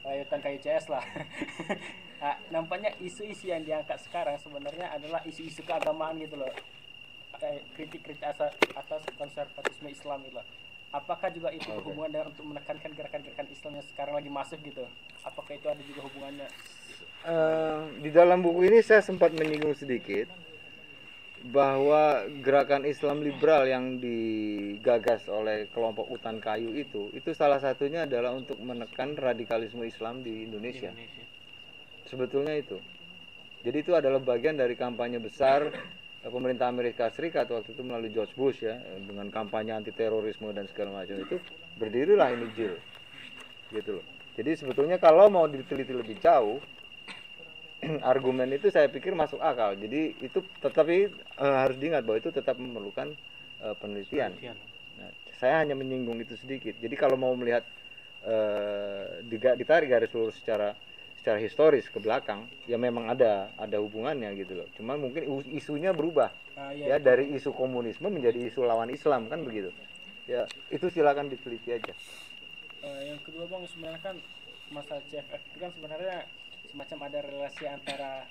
Ayutan Kayu CS lah. Nampaknya isu-isu yang diangkat sekarang sebenarnya adalah isu-isu keagamaan gitu loh. Kritik-kritik atas konservatisme Islam gitu loh. Apakah juga itu berhubungan dengan untuk menekankan gerakan-gerakan Islam yang sekarang lagi masuk gitu? Apakah itu ada juga hubungannya? Di dalam buku ini saya sempat menyinggung sedikit bahwa gerakan Islam liberal yang digagas oleh kelompok Utan Kayu itu salah satunya adalah untuk menekan radikalisme Islam di Indonesia. Sebetulnya itu. Jadi itu adalah bagian dari kampanye besar pemerintah Amerika Serikat waktu itu melalui George Bush ya, dengan kampanye anti terorisme dan segala macam itu berdirilah ini JIL. Gitu loh. Jadi sebetulnya kalau mau diteliti lebih jauh, argumen itu saya pikir masuk akal. Jadi itu tetapi harus diingat bahwa itu tetap memerlukan penelitian. Nah, saya hanya menyinggung itu sedikit. Jadi kalau mau melihat ditarik garis lurus secara historis ke belakang, ya memang ada hubungannya gitu loh. Cuma mungkin isunya berubah, ya dari isu komunisme menjadi isu lawan Islam kan begitu. Ya itu silakan diteliti aja. Yang kedua Bang, sebenarnya kan masalah CFF itu kan sebenarnya semacam ada relasi antara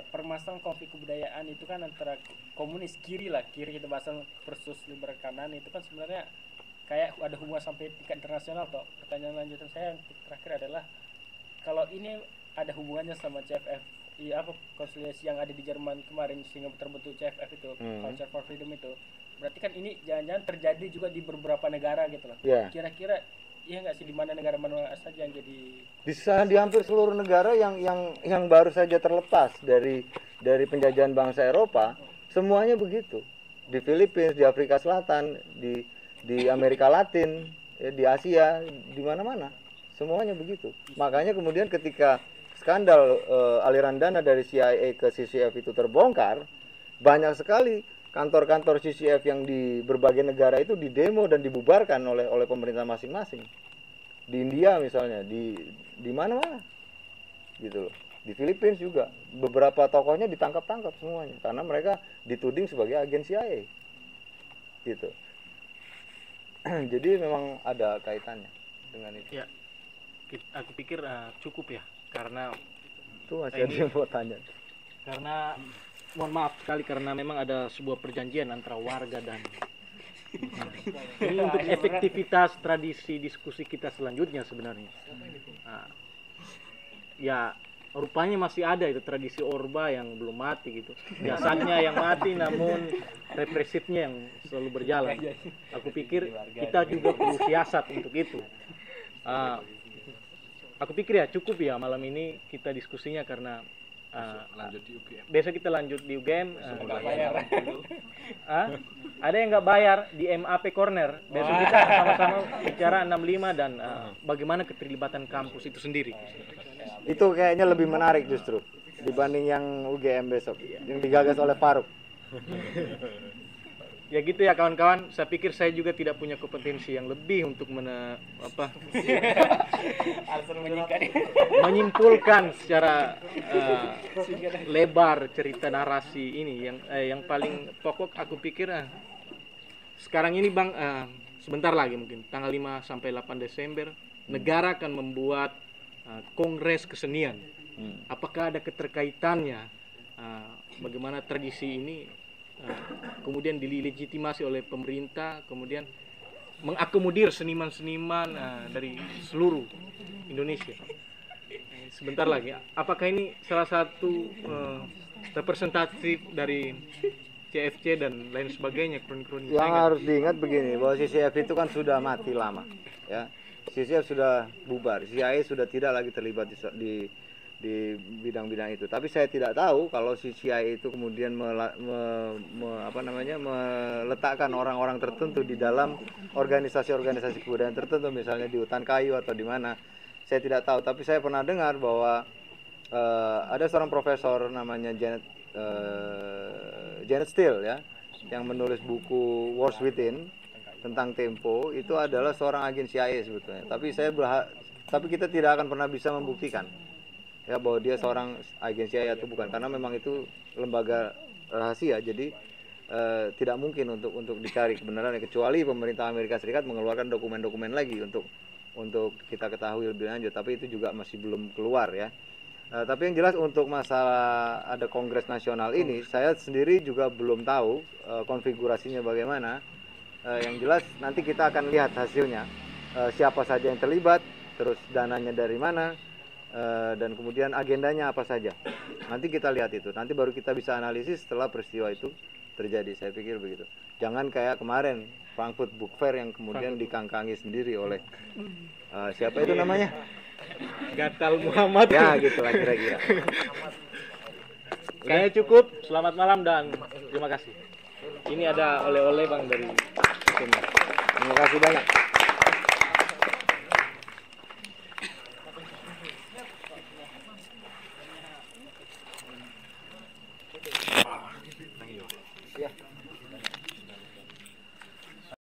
permasalahan konflik kebudayaan itu kan antara komunis kiri kita bahas versus liberal kanan, itu kan sebenarnya kayak ada hubungan sampai tingkat internasional toh. Pertanyaan lanjutan saya yang terakhir adalah kalau ini ada hubungannya sama CFF, konsiliasi yang ada di Jerman kemarin sehingga terbentuk CFF itu, Culture for Freedom itu, berarti kan ini jangan-jangan terjadi juga di beberapa negara gitu loh. Kira-kira iya nggak sih, di mana negara mana saja yang jadi di hampir seluruh negara yang baru saja terlepas dari penjajahan bangsa Eropa, semuanya begitu. Di Filipina, di Afrika Selatan, di Amerika Latin, di Asia, di mana-mana semuanya begitu. Makanya kemudian ketika skandal aliran dana dari CIA ke CCF itu terbongkar, banyak sekali kantor-kantor CCF yang di berbagai negara itu didemo dan dibubarkan oleh pemerintah masing-masing. Di India misalnya, di mana-mana gitu loh. Di Filipina juga beberapa tokohnya ditangkap-tangkap semuanya karena mereka dituding sebagai agen CIA gitu. Jadi memang ada kaitannya dengan itu. Ya, aku pikir cukup ya, karena itu masih ada yang mau tanya. Karena mohon maaf sekali, karena memang ada sebuah perjanjian antara warga dan ini untuk efektivitas tradisi diskusi kita selanjutnya sebenarnya. Ya rupanya masih ada itu tradisi Orba yang belum mati gitu. Jasadnya yang mati namun represifnya yang selalu berjalan. Aku pikir kita juga perlu siasat untuk itu. Aku pikir ya cukup ya malam ini kita diskusinya, karena lanjut di UGM. Besok kita lanjut di UGM. Ada yang nggak bayar di MAP Corner. Besok kita sama-sama bicara 65 dan bagaimana keterlibatan kampus itu sendiri. Itu kayaknya lebih menarik justru dibanding yang UGM besok yang digagas oleh Faruk. Ya gitu ya kawan-kawan, saya pikir saya juga tidak punya kompetensi yang lebih untuk menyimpulkan secara lebar cerita narasi ini. Yang paling pokok aku pikir sekarang ini Bang, sebentar lagi mungkin tanggal 5 sampai 8 Desember negara akan membuat kongres kesenian. Apakah ada keterkaitannya bagaimana tradisi ini kemudian dilegitimasi oleh pemerintah, kemudian mengakomodir seniman-seniman dari seluruh Indonesia. Sebentar lagi, apakah ini salah satu representatif dari CFC dan lain sebagainya, kroni-kroni? Yang harus diingat begini, bahwa CCF itu kan sudah mati lama, ya. CCF sudah bubar, CIA sudah tidak lagi terlibat di bidang-bidang itu. Tapi saya tidak tahu kalau si CIA itu kemudian meletakkan orang-orang tertentu di dalam organisasi-organisasi kebudayaan tertentu, misalnya di hutan kayu atau di mana. Saya tidak tahu, tapi saya pernah dengar bahwa ada seorang profesor namanya Janet Steele ya, yang menulis buku Wars Within tentang Tempo, itu adalah seorang agen CIA sebetulnya. Tapi kita tidak akan pernah bisa membuktikan ya bahwa dia seorang agen CIA atau bukan, karena memang itu lembaga rahasia, jadi tidak mungkin untuk dicari kebenarannya, kecuali pemerintah Amerika Serikat mengeluarkan dokumen-dokumen lagi untuk kita ketahui lebih lanjut, tapi itu juga masih belum keluar ya. Tapi yang jelas untuk masalah ada Kongres Nasional ini, saya sendiri juga belum tahu konfigurasinya bagaimana. Yang jelas nanti kita akan lihat hasilnya, siapa saja yang terlibat, terus dananya dari mana, dan kemudian agendanya apa saja. Nanti kita lihat itu, nanti baru kita bisa analisis setelah peristiwa itu terjadi. Saya pikir begitu. Jangan kayak kemarin Frankfurt Book Fair yang kemudian dikangkangi sendiri oleh siapa itu namanya? Gatal Muhammad. Ya gitulah kira-kira. Kayaknya cukup. Selamat malam dan terima kasih. Ini ada oleh-oleh Bang dari sini. Terima kasih banyak.